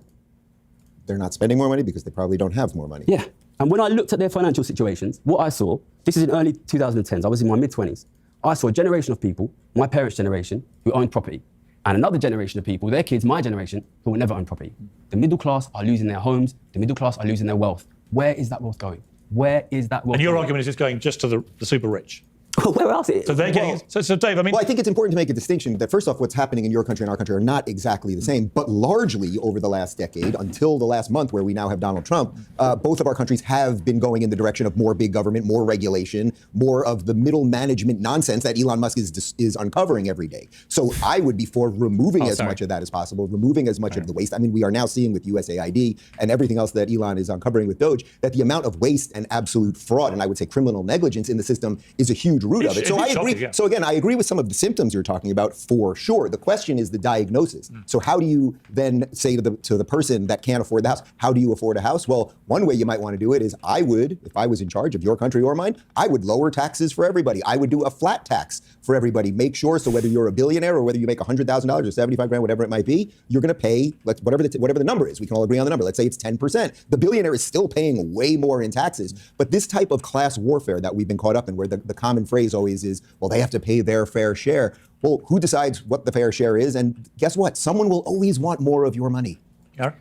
They're not spending more money because they probably don't have more money. Yeah. And when I looked at their financial situations, what I saw, this is in early 2010s, I was in my mid-20s, I saw a generation of people, my parents' generation, who owned property, and another generation of people, their kids, my generation, who will never own property. The middle class are losing their homes, the middle class are losing their wealth. Where is that wealth going? Where is that wealth And your going? argument is it's going just to the super rich. Where else? So they're getting. So Dave, I mean. Well, I think it's important to make a distinction that first off, what's happening in your country and our country are not exactly the same, but largely over the last decade, until the last month where we now have Donald Trump, both of our countries have been going in the direction of more big government, more regulation, more of the middle management nonsense that Elon Musk is uncovering every day. So I would be for removing much of that as possible, removing as much of the waste. I mean, we are now seeing with USAID and everything else that Elon is uncovering with Doge, that the amount of waste and absolute fraud, and I would say criminal negligence in the system is a huge root of it. So I agree. Shocking, yeah. So again, I agree with some of the symptoms you're talking about for sure. The question is the diagnosis. So how do you then say to the person that can't afford the house, how do you afford a house? Well, one way you might want to do it is I would, if I was in charge of your country or mine, I would lower taxes for everybody. I would do a flat tax for everybody. Make sure so whether you're a billionaire or whether you make $100,000 or 75 grand, whatever it might be, you're going to pay whatever the number is. We can all agree on the number. Let's say it's 10%. The billionaire is still paying way more in taxes. But this type of class warfare that we've been caught up in, where the common phrase always is, well, they have to pay their fair share. Well, who decides what the fair share is? And guess what? Someone will always want more of your money. Yeah.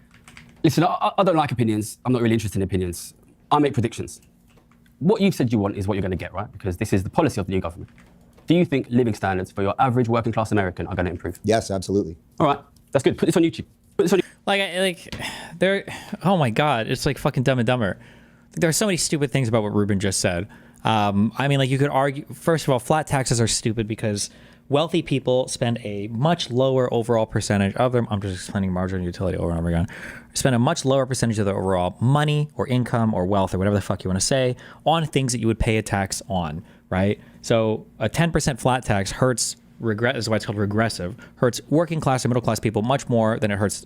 Listen, I don't like opinions. I'm not really interested in opinions. I make predictions. What you've said you want is what you're going to get, right? Because this is the policy of the new government. Do you think living standards for your average working class American are going to improve? Yes, absolutely. All right, that's good. Put this on YouTube. Put this on. Oh my God, it's like fucking Dumb and Dumber. There are so many stupid things about what Ruben just said. I mean, like you could argue, first of all, flat taxes are stupid because wealthy people spend a much lower overall percentage of them. I'm just explaining marginal utility over and over again. Spend a much lower percentage of their overall money or income or wealth or whatever the fuck you want to say on things that you would pay a tax on, right? So a 10% flat tax hurts, is why it's called regressive, hurts working class or middle class people much more than it hurts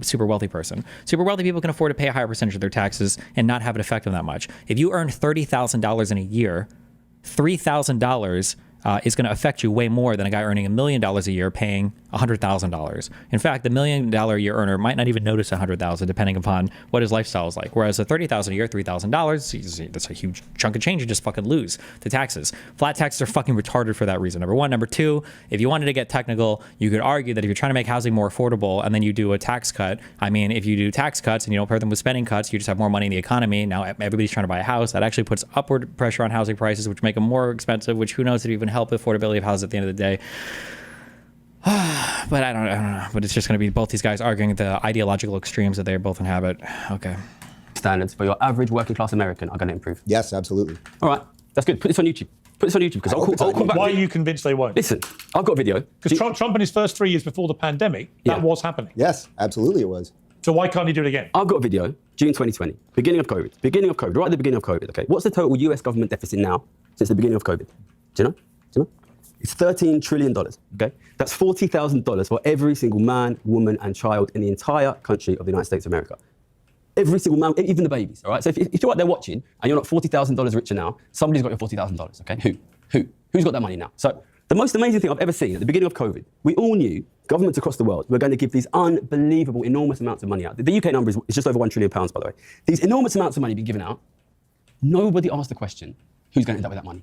super wealthy person. Super wealthy people can afford to pay a higher percentage of their taxes and not have it affect them that much. If you earn $30,000 in a year, $3,000 is going to affect you way more than a guy earning $1 million a year paying $100,000. In fact, the $1 million a year earner might not even notice $100,000 depending upon what his lifestyle is like. Whereas a $30,000 a year, $3,000, that's a huge chunk of change you just fucking lose to taxes. Flat taxes are fucking retarded for that reason. Number one. Number two, if you wanted to get technical, you could argue that if you're trying to make housing more affordable and then you do a tax cut, I mean, if you do tax cuts and you don't pair them with spending cuts, you just have more money in the economy. Now everybody's trying to buy a house. That actually puts upward pressure on housing prices, which make them more expensive, which who knows if it even help affordability of houses at the end of the day. But I don't know. But it's just going to be both these guys arguing the ideological extremes that they both inhabit. Okay. Standards for your average working class American are going to improve. Yes, absolutely. All right, that's good. Put this on YouTube. Put this on YouTube because I'll call back. Why are you convinced they won't? Listen, I've got a video. Because Trump in his first 3 years before the pandemic, that was happening. Yes, absolutely it was. So why can't he do it again? I've got a video, June 2020, beginning of COVID, right at the beginning of COVID, okay? What's the total US government deficit now since the beginning of COVID? Do you know? It's $13 trillion, okay? That's $40,000 for every single man, woman, and child in the entire country of the United States of America. Every single man, even the babies, all right? So if you're out there watching and you're not $40,000 richer now, somebody's got your $40,000, okay? Who's got that money now? So the most amazing thing I've ever seen at the beginning of COVID, we all knew governments across the world were going to give these unbelievable, enormous amounts of money out. The UK number is just over £1 trillion, by the way. These enormous amounts of money being given out. Nobody asked the question, who's going to end up with that money?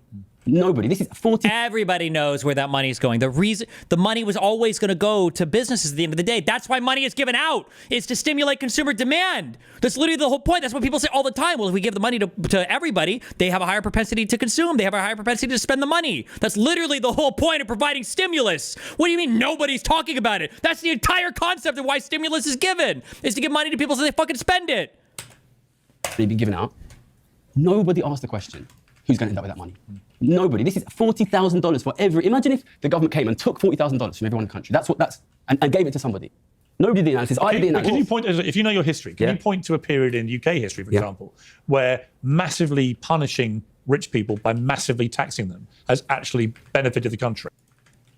Nobody. This is 40. Everybody knows where that money is going. The money was always going to go to businesses at the end of the day. That's why money is given out. It's to stimulate consumer demand. That's literally the whole point. That's what people say all the time. Well, if we give the money to everybody, they have a higher propensity to consume. They have a higher propensity to spend the money. That's literally the whole point of providing stimulus. What do you mean nobody's talking about it? That's the entire concept of why stimulus is given, is to give money to people so they fucking spend it. They've been given out. Nobody asked the question, who's going to end up with that money? Nobody. This is $40,000 for every. Imagine if the government came and took $40,000 from everyone in the country. And gave it to somebody. Nobody did the analysis. I did the analysis. Can you point, if you know your history, can you point to a period in UK history, for example, where massively punishing rich people by massively taxing them has actually benefited the country?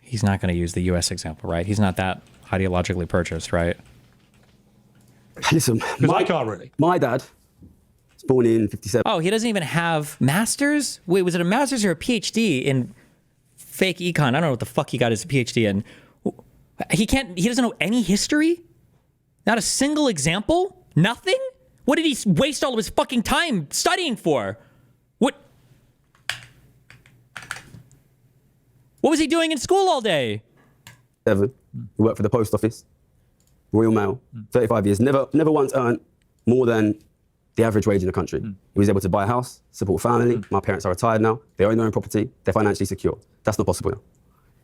He's not going to use the US example, right? He's not that ideologically purchased, right? Listen, Because I can't really. My dad was born in 57. Oh, he doesn't even have masters? Wait, was it a master's or a PhD in fake econ? I don't know what the fuck he got his PhD in. He doesn't know any history? Not a single example? Nothing? What did he waste all of his fucking time studying for? What was he doing in school all day? 7. He worked for the post office, Royal Mail, 35 years. Never once earned more than the average wage in the country. He was able to buy a house, support a family. My parents are retired now. They own their own property. They're financially secure. That's not possible now.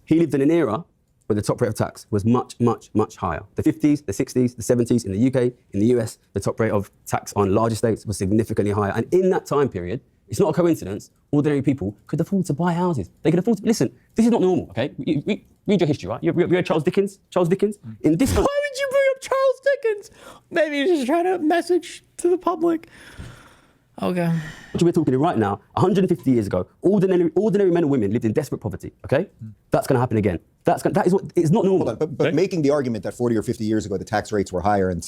He lived in an era where the top rate of tax was much, much, much higher. The 50s, the 60s, the 70s in the UK, in the US, the top rate of tax on large estates was significantly higher. And in that time period, it's not a coincidence, ordinary people could afford to buy houses. They could afford to, listen, this is not normal, okay? Read your history, right? You read Charles Dickens? Charles Dickens? In this Why would you bring up Charles Dickens? Maybe he's just trying to message to the public. Okay. What we're talking right now, 150 years ago, ordinary men and women lived in desperate poverty, okay? That's going to happen again. That is what, it's not normal. Hold on, but making the argument that 40 or 50 years ago the tax rates were higher and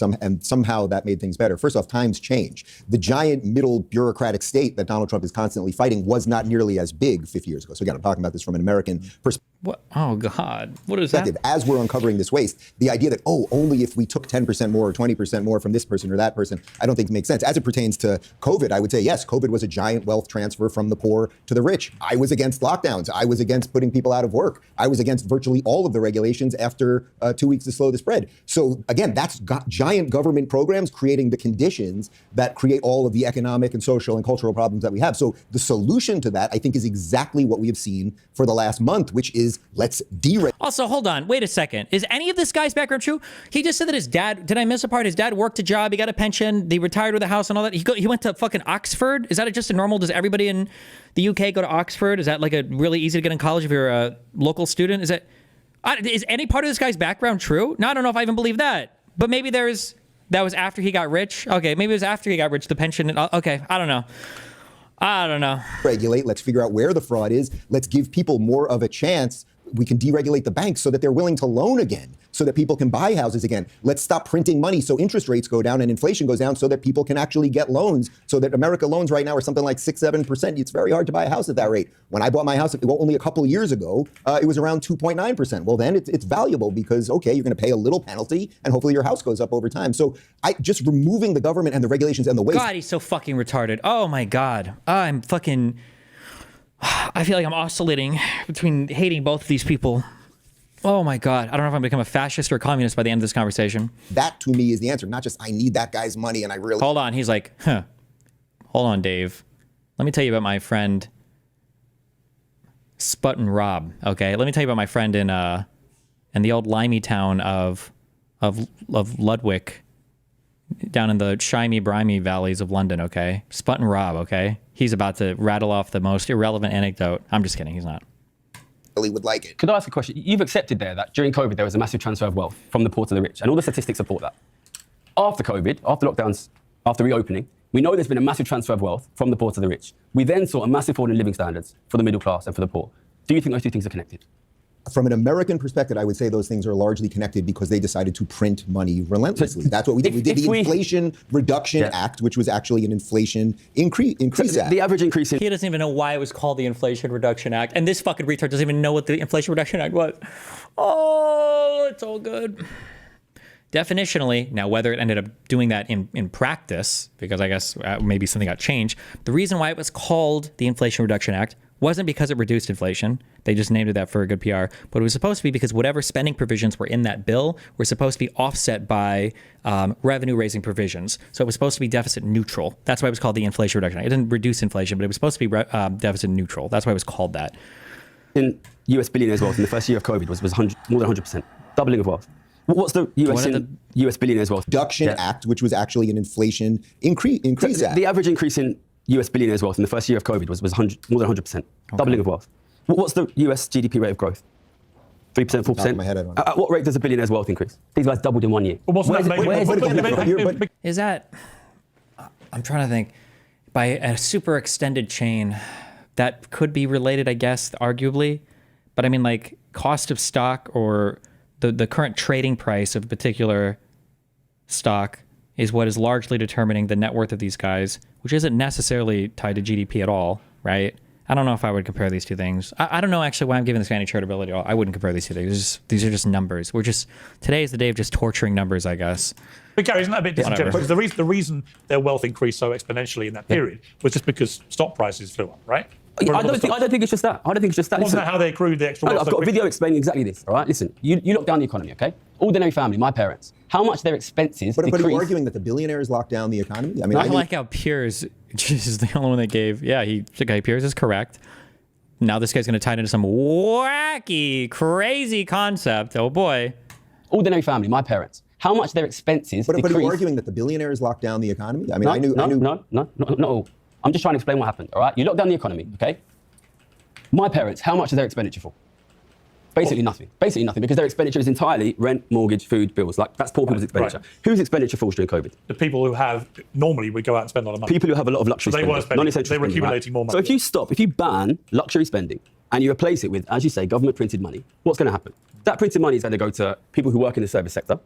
somehow that made things better. First off, times change. The giant middle bureaucratic state that Donald Trump is constantly fighting was not nearly as big 50 years ago. So again, I'm talking about this from an American perspective. What? Oh God! What is that? As we're uncovering this waste, the idea that, only if we took 10% more or 20% more from this person or that person, I don't think makes sense. As it pertains to COVID, I would say, yes, COVID was a giant wealth transfer from the poor to the rich. I was against lockdowns. I was against putting people out of work. I was against virtually all of the regulations after 2 weeks to slow the spread. So again, that's giant government programs creating the conditions that create all of the economic and social and cultural problems that we have. So the solution to that, I think, is exactly what we have seen for the last month, which is let's deregulate. Also, hold on, wait a second. Is any of this guy's background true? He just said that his dad, did I miss a part? His dad worked a job, he got a pension, he retired with a house and all that. He went to fucking Oxford? Is that just a normal, does everybody in the UK go to Oxford? Is that like a really easy to get in college if you're a local student? Is any part of this guy's background true? No, I don't know if I even believe that. But maybe that was after he got rich? Okay, maybe it was after he got rich, the pension, okay, I don't know. Regulate. Let's figure out where the fraud is. Let's give people more of a chance. We can deregulate the banks so that they're willing to loan again, so that people can buy houses again. Let's stop printing money so interest rates go down and inflation goes down so that people can actually get loans, so that America loans right now are something like 6-7%. It's very hard to buy a house at that rate. When I bought my house only a couple of years ago, it was around 2.9%. Well, then it's valuable because, okay, you're going to pay a little penalty and hopefully your house goes up over time. So just removing the government and the regulations and the waste. God, he's so fucking retarded. Oh my God. I feel like I'm oscillating between hating both of these people. Oh my God. I don't know if I'm going to become a fascist or a communist by the end of this conversation. That to me is the answer, not just I need that guy's money and I really... Hold on. He's like, hold on, Dave. Let me tell you about my friend Sputtin' Rob. Okay. Let me tell you about my friend in the old limey town of Ludwig, down in the shimy, brimy valleys of London, okay? Sputtin' Rob, okay? He's about to rattle off the most irrelevant anecdote. I'm just kidding, he's not. Really would like it. Could I ask a question? You've accepted there that during COVID there was a massive transfer of wealth from the poor to the rich, and all the statistics support that. After COVID, after lockdowns, after reopening, we know there's been a massive transfer of wealth from the poor to the rich. We then saw a massive fall in living standards for the middle class and for the poor. Do you think those two things are connected? From an American perspective, I would say those things are largely connected because they decided to print money relentlessly. That's what we did. We did the Inflation Reduction Act, which was actually an inflation increase act. The average increase in... He doesn't even know why it was called the Inflation Reduction Act. And this fucking retard doesn't even know what the Inflation Reduction Act was. Oh, it's all good. Definitionally, now whether it ended up doing that in practice, because I guess maybe something got changed, the reason why it was called the Inflation Reduction Act wasn't because it reduced inflation. They just named it that for a good PR. But it was supposed to be because whatever spending provisions were in that bill were supposed to be offset by revenue-raising provisions. So it was supposed to be deficit neutral. That's why it was called the Inflation Reduction Act. It didn't reduce inflation, but it was supposed to be deficit neutral. That's why it was called that. In US billionaires' wealth in the first year of COVID was more than 100%, doubling of wealth. What's the US billionaires' wealth? Reduction Act, which was actually an inflation increase act. The average increase in US billionaires' wealth in the first year of COVID was more than 100%, doubling of wealth. What's the US GDP rate of growth? 3%, 4%? My head, I don't know. At what rate does a billionaire's wealth increase? These guys doubled in 1 year. Is that, I'm trying to think, by a super extended chain, that could be related, I guess, arguably. But I mean, like, cost of stock or the current trading price of a particular stock is what is largely determining the net worth of these guys, which isn't necessarily tied to GDP at all, right? I don't know if I would compare these two things. I don't know actually why I'm giving this guy any charitability. I wouldn't compare these two things. These are just numbers. Today is the day of just torturing numbers, I guess. But Gary, isn't that a bit disingenuous? Because the reason their wealth increased so exponentially in that period was just because stock prices flew up, right? I don't think it's just that. Wasn't that how they accrued the extra wealth? I've got a video explaining exactly this, all right? Listen, you lock down the economy, okay? Ordinary family, my parents, how much their expenses But are you arguing that the billionaires locked down the economy? I mean, I like how Piers is the only one that gave, Piers is correct. Now this guy's going to tie it into some wacky, crazy concept. Oh boy. Ordinary family, my parents, how much their expenses But are you arguing that the billionaires locked down the economy? I mean, No. I'm just trying to explain what happened, all right? You locked down the economy, okay? My parents, how much is their expenditure for? Basically nothing. Basically nothing, because their expenditure is entirely rent, mortgage, food, bills. Like, that's poor people's expenditure. Right. Whose expenditure falls during COVID? The people who have, normally would go out and spend a lot of money. People who have a lot of luxury So they spending. weren't spending, Non-essential they were spending, accumulating more money. So if you ban luxury spending and you replace it with, as you say, government printed money, what's going to happen? That printed money is going to go to people who work in the service sector.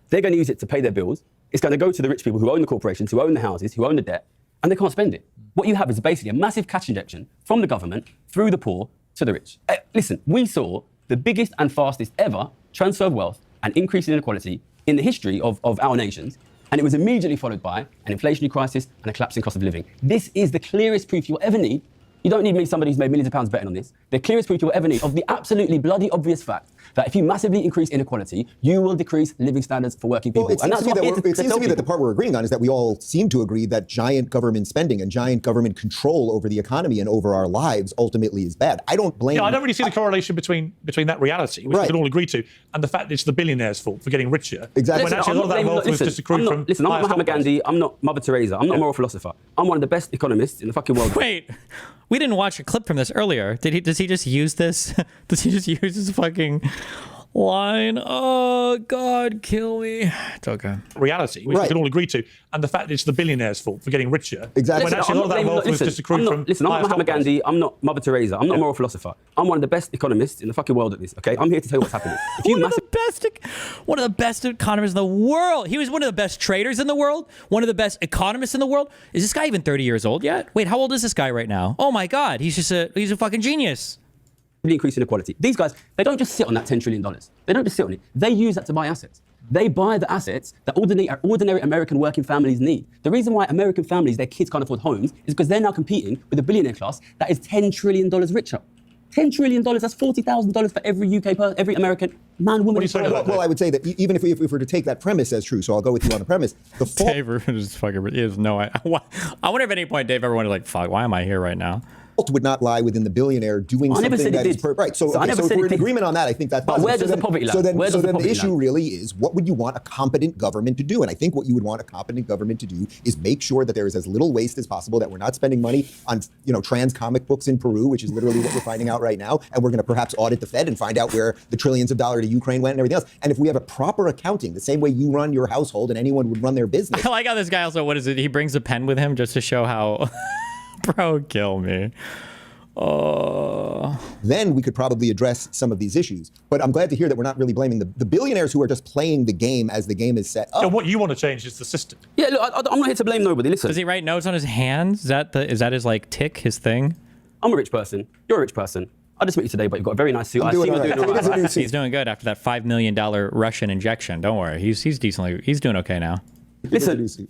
They're going to use it to pay their bills. It's going to go to the rich people who own the corporations, who own the houses, who own the debt, and they can't spend it. What you have is basically a massive cash injection from the government through the poor to the rich. Listen, we saw the biggest and fastest ever transfer of wealth and increase in inequality in the history of our nations, and it was immediately followed by an inflationary crisis and a collapsing cost of living. This is the clearest proof you'll ever need. You don't need me, somebody who's made millions of pounds betting on this. The clearest proof you'll ever need of the absolutely bloody obvious fact that if you massively increase inequality, you will decrease living standards for working people. Well, it seems to me that the part we're agreeing on is that we all seem to agree that giant government spending and giant government control over the economy and over our lives ultimately is bad. I don't blame. Yeah, I don't really see the correlation between that reality, which we can all agree to, and the fact that it's the billionaires' fault for getting richer. Exactly. When actually a lot of that wealth was just accrued from. Listen, I'm not higher Mahatma stock prices. Gandhi. I'm not Mother Teresa. I'm not a moral philosopher. I'm one of the best economists in the fucking world. Wait, we didn't watch a clip from this earlier. Does he just use this? Does he just use this fucking line? Oh, God, kill me. It's okay. Reality, which we can all agree to, and the fact that it's the billionaires' fault for getting richer. Exactly. When actually a lot of that wealth was just accrued from. Listen, I'm higher not Mahatma stock prices. Gandhi. I'm not Mother Teresa. I'm not a moral philosopher. I'm one of the best economists in the fucking world at this. Okay, I'm here to tell you what's happening. If you One of the best economists in the world. He was one of the best traders in the world. One of the best economists in the world. Is this guy even 30 years old yet? Wait, how old is this guy right now? Oh my God, he's a fucking genius. increase inequality. These guys, they don't just sit on that $10 trillion. They don't just sit on it. They use that to buy assets. They buy the assets that ordinary American working families need. The reason why American families, their kids can't afford homes is because they're now competing with a billionaire class that is $10 trillion richer. $10 trillion, that's $40,000 for every American man, woman, and child. Well, I would say that even if we were to take that premise as true, so I'll go with you on the premise. The fault. Dave Ruben is fucking. I wonder if at any point Dave ever wanted like, fuck, why am I here right now? Would not lie within the billionaire doing something that is right. So if we're in agreement on that, I think that's positive. But where does the poverty lie? So then the issue really is, what would you want a competent government to do? And I think what you would want a competent government to do is make sure that there is as little waste as possible, that we're not spending money on trans comic books in Peru, which is literally what we're finding out right now, and we're going to perhaps audit the Fed and find out where the trillions of dollars to Ukraine went and everything else. And if we have a proper accounting, the same way you run your household and anyone would run their business. I like how this guy also, what is it? He brings a pen with him just to show how, bro, kill me. Then we could probably address some of these issues. But I'm glad to hear that we're not really blaming the billionaires who are just playing the game as the game is set up. And what you want to change is the system. Yeah, look, I'm not here to blame nobody. Listen. Does he write notes on his hands? Is that his like tick, his thing? I'm a rich person. You're a rich person. I just met you today, but you've got a very nice suit. I'm doing all right. He's doing good after that $5 million Russian injection. Don't worry, he's doing okay now. Listen,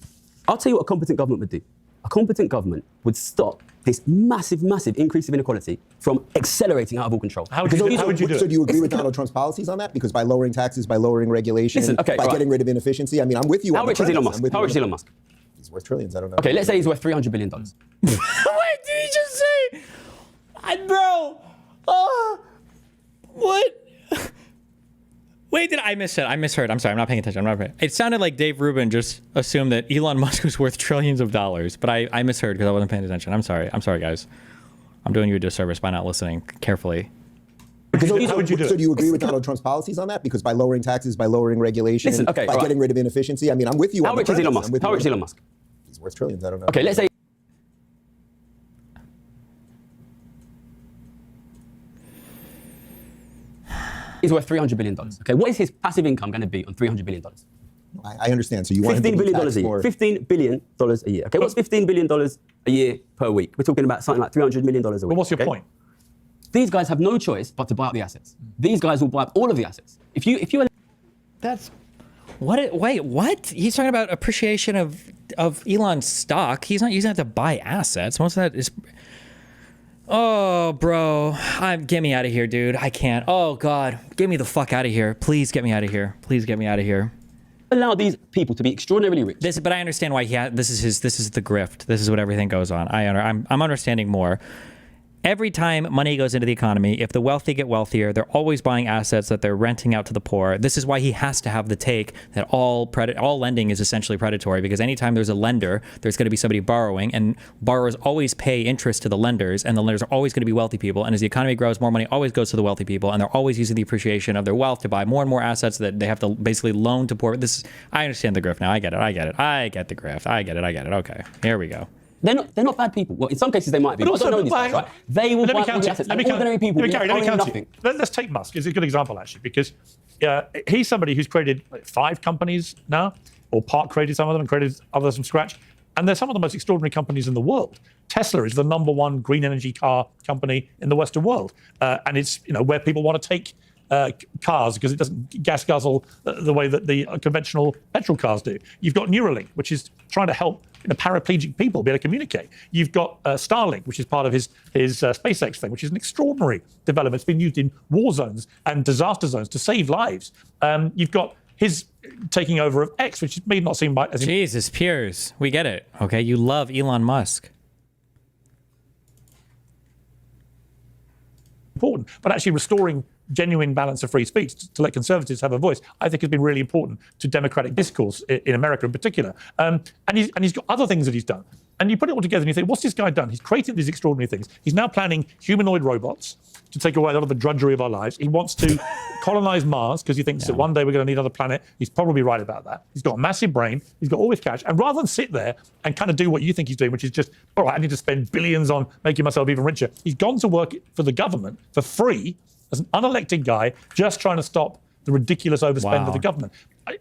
I'll tell you what a competent government would do. A competent government would stop this massive increase of inequality from accelerating out of all control. How would you do it? So do you agree with Donald Trump's policies on that? Because by lowering taxes, by lowering regulation, by getting rid of inefficiency, I mean, I'm with you. How rich is Elon Musk? How rich is Elon Musk? He's worth trillions. I don't know. Okay, let's say he's worth $300 billion. Wait, did he just say? Bro. What? Wait, I missed it? I misheard. I'm sorry. I'm not paying attention. It sounded like Dave Ruben just assumed that Elon Musk was worth trillions of dollars, but I misheard because I wasn't paying attention. I'm sorry. I'm sorry, guys. I'm doing you a disservice by not listening carefully. How would you do it? So do you agree with Donald Trump's policies on that? Because by lowering taxes, by lowering regulation, by getting rid of inefficiency, I mean, I'm with you. How rich is Elon Musk? How rich is Elon Musk? He's worth trillions. I don't know. Okay, let's say. He's worth $300 billion. Okay, what is his passive income going to be on $300 billion? I understand. So you want $15 billion a year. $15 billion a year. Okay, what's $15 billion a year per week? We're talking about something like $300 million a week. But what's your point? These guys have no choice but to buy up the assets. These guys will buy up all of the assets. If you That's wait, what? He's talking about appreciation of Elon's stock. He's not using that to buy assets. Most of that is. Oh, bro, get me out of here, dude. I can't. Oh God, get me the fuck out of here. Please get me out of here. Please get me out of here. allow these people to be extraordinarily rich. But I understand why this is the grift. This is what everything goes on. I'm understanding more. Every time money goes into the economy, if the wealthy get wealthier, they're always buying assets that they're renting out to the poor. This is why he has to have the take that all lending is essentially predatory, because anytime there's a lender, there's going to be somebody borrowing, and borrowers always pay interest to the lenders, and the lenders are always going to be wealthy people. And as the economy grows, more money always goes to the wealthy people, and they're always using the appreciation of their wealth to buy more and more assets that they have to basically loan to poor. I understand the grift now. I get it. I get the grift. I get it. Okay, here we go. They're not bad people. Well, in some cases they might be. But also, I don't know these guys, right? They will buy all the assets. Ordinary people who own nothing. Let's take Musk. It's a good example, actually, because he's somebody who's created 5 companies now, or part created some of them and created others from scratch. And they're some of the most extraordinary companies in the world. Tesla is the #1 green energy car company in the Western world. And it's where people want to take cars because it doesn't gas guzzle the way that the conventional petrol cars do. You've got Neuralink, which is trying to help paraplegic people be able to communicate. You've got Starlink, which is part of his SpaceX thing, which is an extraordinary development. It's been used in war zones and disaster zones to save lives. You've got his taking over of X, which may not seem as Jesus, Piers, we get it. Okay, you love Elon Musk. important, but actually restoring genuine balance of free speech to let conservatives have a voice, I think has been really important to democratic discourse in America in particular. And he's got other things that he's done. And you put it all together and you think, what's this guy done? He's created these extraordinary things. He's now planning humanoid robots to take away a lot of the drudgery of our lives. He wants to colonize Mars because he thinks that one day we're going to need another planet. He's probably right about that. He's got a massive brain. He's got all this cash. And rather than sit there and kind of do what you think he's doing, which is just, all right, I need to spend billions on making myself even richer, he's gone to work for the government for free as an unelected guy, just trying to stop the ridiculous overspend of the government.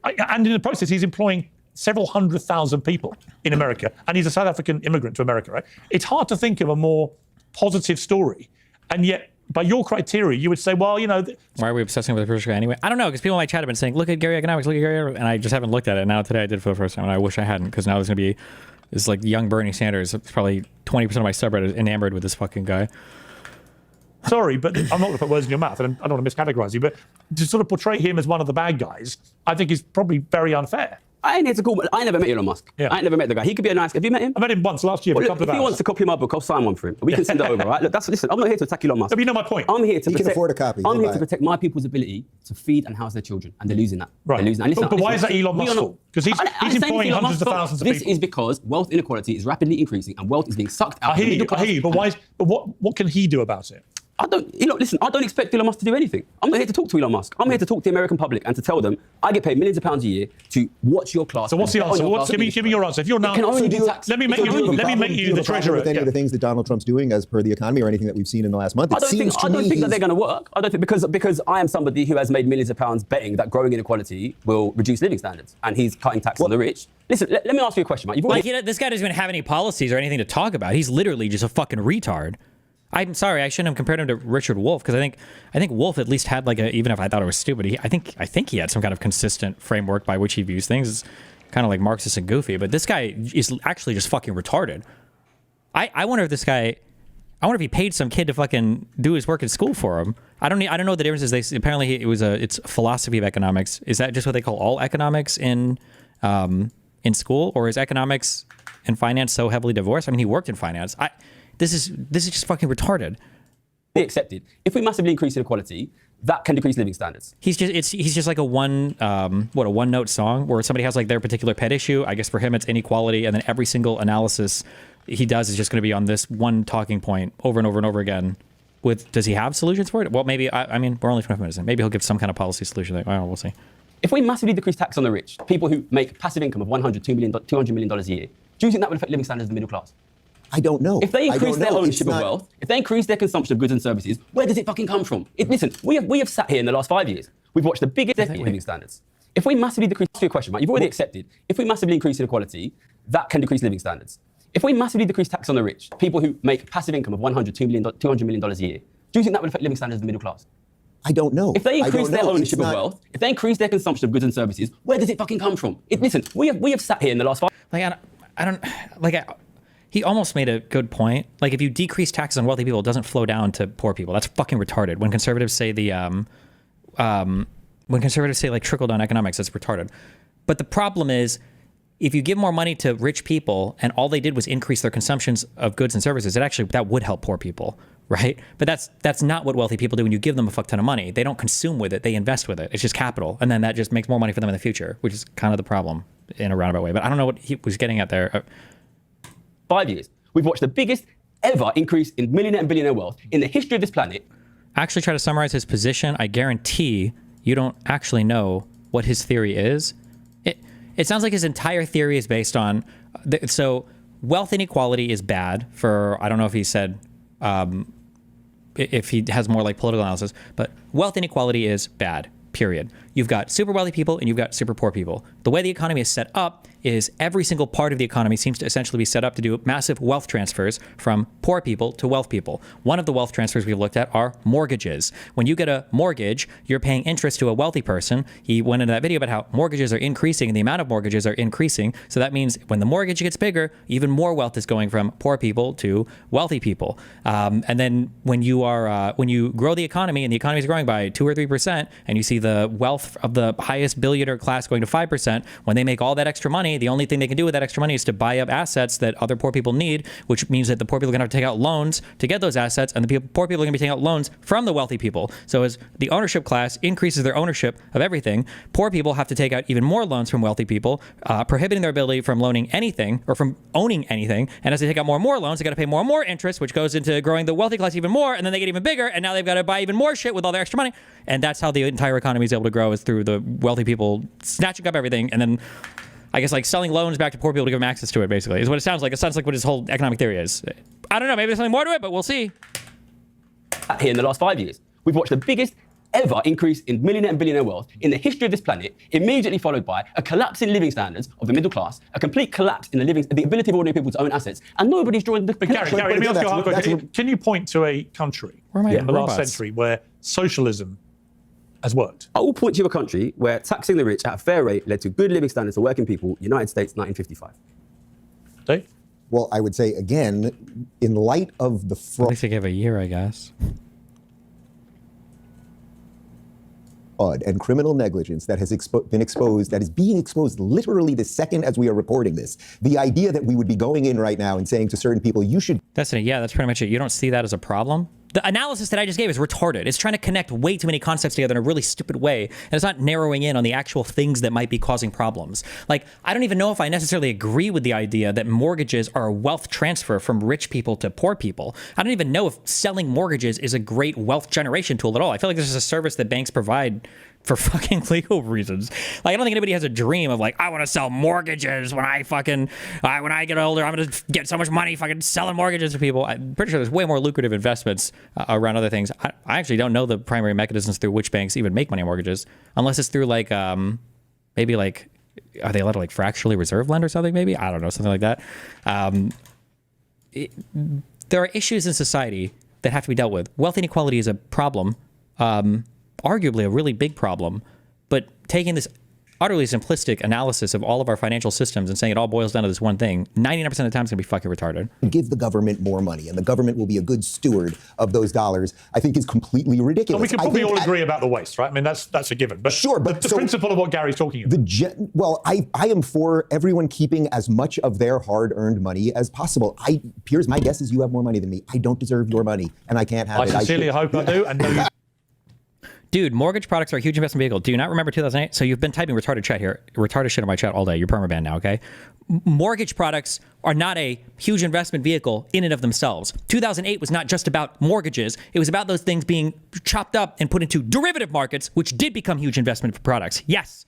And in the process, he's employing several 100,000 people in America, and he's a South African immigrant to America, right? It's hard to think of a more positive story, and yet, by your criteria, you would say, well, you know... Why are we obsessing with the British guy anyway? I don't know, because people in my chat have been saying, look at Gary Economics, look at Gary, and I just haven't looked at it. Now today I did for the first time, and I wish I hadn't, because now there's going to be this like young Bernie Sanders. It's probably 20% of my subreddit is enamored with this fucking guy. Sorry, but I'm not going to put words in your mouth, and I don't want to miscategorize you, but to sort of portray him as one of the bad guys, I think is probably very unfair. I ain't here to call, I never met Elon Musk. Yeah. I ain't never met the guy. He could be a nice guy. Have you met him? I met him once last year for a couple of hours. If he wants to copy my book, I'll sign one for him. We can send it over, right? Look, listen, I'm not here to attack Elon Musk. No, but you know my point. I'm here to protect. He can afford a copy. I'm here to protect my people's ability to feed and house their children, and they're losing that. Right. They're losing that. Listen, but why is that Elon Musk's fault? Because he's employing hundreds of thousands of people. This is because wealth inequality is rapidly increasing, and wealth is being sucked out. I hear you, but what can he do about it? I don't expect Elon Musk to do anything. I'm not here to talk to Elon Musk. I'm here to talk to the American public and to tell them I get paid millions of pounds a year to watch your class. So what's the answer? Give me your answer. If you're now, let me make you the treasurer. With any of the things that Donald Trump's doing as per the economy or anything that we've seen in the last month, I don't think that they're going to work. I don't think because I am somebody who has made millions of pounds betting that growing inequality will reduce living standards, and he's cutting tax on the rich. Listen, let me ask you a question, Mike. This guy doesn't even have any policies or anything to talk about. He's literally just a fucking retard. I'm sorry, I shouldn't have compared him to Richard Wolff, because I think Wolff at least had even if I thought it was stupid, I think he had some kind of consistent framework by which he views things. It's kind of like Marxist and goofy, but this guy is actually just fucking retarded. I wonder if if he paid some kid to fucking do his work in school for him. I don't know what the difference is. Apparently it's philosophy of economics. Is that just what they call all economics in school, or is economics and finance so heavily divorced? I mean, he worked in finance. This is just fucking retarded. Be accepted. If we massively increase inequality, that can decrease living standards. He's just like a one note song where somebody has like their particular pet issue. I guess for him it's inequality, and then every single analysis he does is just going to be on this one talking point over and over and over again. Does he have solutions for it? Well, maybe. I mean, we're only 25 minutes in. Maybe he'll give some kind of policy solution. Well, we'll see. If we massively decrease tax on the rich, people who make passive income of $200 million a year, do you think that would affect living standards of the middle class? I don't know. If they increase their ownership of wealth, if they increase their consumption of goods and services, where does it fucking come from? Listen, we have sat here in the last 5 years. We've watched the biggest death in living standards. If we massively decrease, your question, Mike, you've already accepted. If we massively increase inequality, that can decrease living standards. If we massively decrease tax on the rich, people who make passive income of $200 million a year, do you think that would affect living standards of the middle class? I don't know. If they increase their ownership of wealth, if they increase their consumption of goods and services, where does it fucking come from? Listen, we have sat here in the last 5 years. He almost made a good point. Like, if you decrease taxes on wealthy people, it doesn't flow down to poor people. That's fucking retarded. When conservatives say like trickle down economics, that's retarded. But the problem is, if you give more money to rich people and all they did was increase their consumptions of goods and services, that would help poor people. right? But that's not what wealthy people do when you give them a fuck ton of money. They don't consume with it, they invest with it. It's just capital. And then that just makes more money for them in the future, which is kind of the problem in a roundabout way. But I don't know what he was getting at there. 5 years, we've watched the biggest ever increase in millionaire and billionaire wealth in the history of this planet. Actually try to summarize his position. I guarantee you don't actually know what his theory is. It sounds like his entire theory is based on, so wealth inequality is bad for, I don't know if he said, if he has more like political analysis, but wealth inequality is bad, period. You've got super wealthy people and you've got super poor people. The way the economy is set up is every single part of the economy seems to essentially be set up to do massive wealth transfers from poor people to wealth people. One of the wealth transfers we've looked at are mortgages. When you get a mortgage, you're paying interest to a wealthy person. He went into that video about how mortgages are increasing and the amount of mortgages are increasing. So that means when the mortgage gets bigger, even more wealth is going from poor people to wealthy people. And then when you grow the economy and the economy is growing by 2 or 3%, and you see the wealth of the highest billionaire class going to 5%, when they make all that extra money, the only thing they can do with that extra money is to buy up assets that other poor people need, which means that the poor people are going to have to take out loans to get those assets, and the poor people are going to be taking out loans from the wealthy people. So as the ownership class increases their ownership of everything, poor people have to take out even more loans from wealthy people, prohibiting their ability from loaning anything or from owning anything. And as they take out more and more loans, they got to pay more and more interest, which goes into growing the wealthy class even more, and then they get even bigger, and now they've got to buy even more shit with all their extra money. And that's how the entire economy is able to grow, is through the wealthy people snatching up everything and then I guess like selling loans back to poor people to give them access to it, basically, is what it sounds like. It sounds like what his whole economic theory is. I don't know, maybe there's something more to it, but we'll see. Here in the last 5 years, we've watched the biggest ever increase in millionaire and billionaire wealth in the history of this planet, immediately followed by a collapse in living standards of the middle class, a complete collapse in the ability of ordinary people to own assets, and nobody's drawing the... But Gary, let me ask you a hard question. Can you point to a country in the last century where socialism has worked? I will point to a country where taxing the rich at a fair rate led to good living standards for working people, United States, 1955. Dave? Well, I would say, again, in light of the At least they gave a year, I guess. fraud and criminal negligence that has been exposed, that is being exposed literally the second as we are recording this. The idea that we would be going in right now and saying to certain people, you should... That's pretty much it. You don't see that as a problem? The analysis that I just gave is retarded. It's trying to connect way too many concepts together in a really stupid way. And it's not narrowing in on the actual things that might be causing problems. Like, I don't even know if I necessarily agree with the idea that mortgages are a wealth transfer from rich people to poor people. I don't even know if selling mortgages is a great wealth generation tool at all. I feel like this is a service that banks provide for fucking legal reasons. Like, I don't think anybody has a dream of like, I want to sell mortgages when I get older. I'm going to get so much money fucking selling mortgages to people. I'm pretty sure there's way more lucrative investments around other things. I actually don't know the primary mechanisms through which banks even make money on mortgages, unless it's through like, maybe like, are they allowed to like fractionally reserve lend or something? Maybe, I don't know, something like that. There are issues in society that have to be dealt with. Wealth inequality is a problem. Arguably a really big problem, but taking this utterly simplistic analysis of all of our financial systems and saying it all boils down to this one thing, 99% of the time it's going to be fucking retarded. Give the government more money and the government will be a good steward of those dollars, I think is completely ridiculous. So we can probably all agree about the waste, right? I mean, that's a given. But sure, but the principle of what Gary's talking about. I am for everyone keeping as much of their hard-earned money as possible. Piers, my guess is you have more money than me. I don't deserve your money and I can't have it. I sincerely hope I do, and know you. Dude, mortgage products are a huge investment vehicle. Do you not remember 2008? So you've been typing retarded shit in my chat all day. You're permabanned now, okay? Mortgage products are not a huge investment vehicle in and of themselves. 2008 was not just about mortgages. It was about those things being chopped up and put into derivative markets, which did become huge investment products. Yes.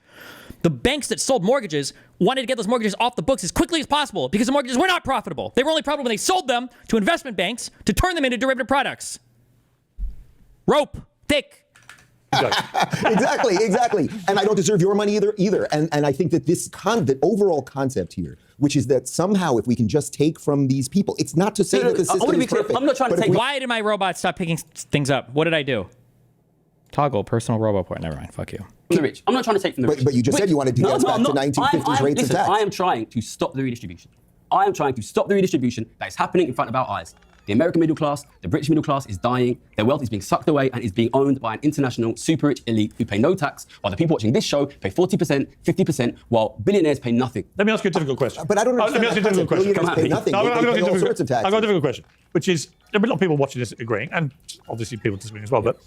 The banks that sold mortgages wanted to get those mortgages off the books as quickly as possible because the mortgages were not profitable. They were only profitable when they sold them to investment banks to turn them into derivative products. Rope, thick. Exactly. And I don't deserve your money either. And I think that the overall concept here, which is that somehow if we can just take from these people, it's not to say that the system is perfect. I'm not trying to take... Why did my robot stop picking things up? What did I do? Toggle personal robot port. Never mind. Fuck you. From the rich. I'm not trying to take from the rich. But you just said you wanted to get back to 1950s rates of tax. I am trying to stop the redistribution. I am trying to stop the redistribution that is happening in front of our eyes. The American middle class, the British middle class is dying. Their wealth is being sucked away and is being owned by an international super rich elite who pay no tax, while the people watching this show pay 40%, 50%, while billionaires pay nothing. Let me ask you a difficult question. But I don't understand. Let me ask you a difficult question. Billionaires pay nothing. No, They I've got pay all sorts of taxes. I've got a difficult question, which is there are a lot of people watching this agreeing, and obviously people disagreeing as well. But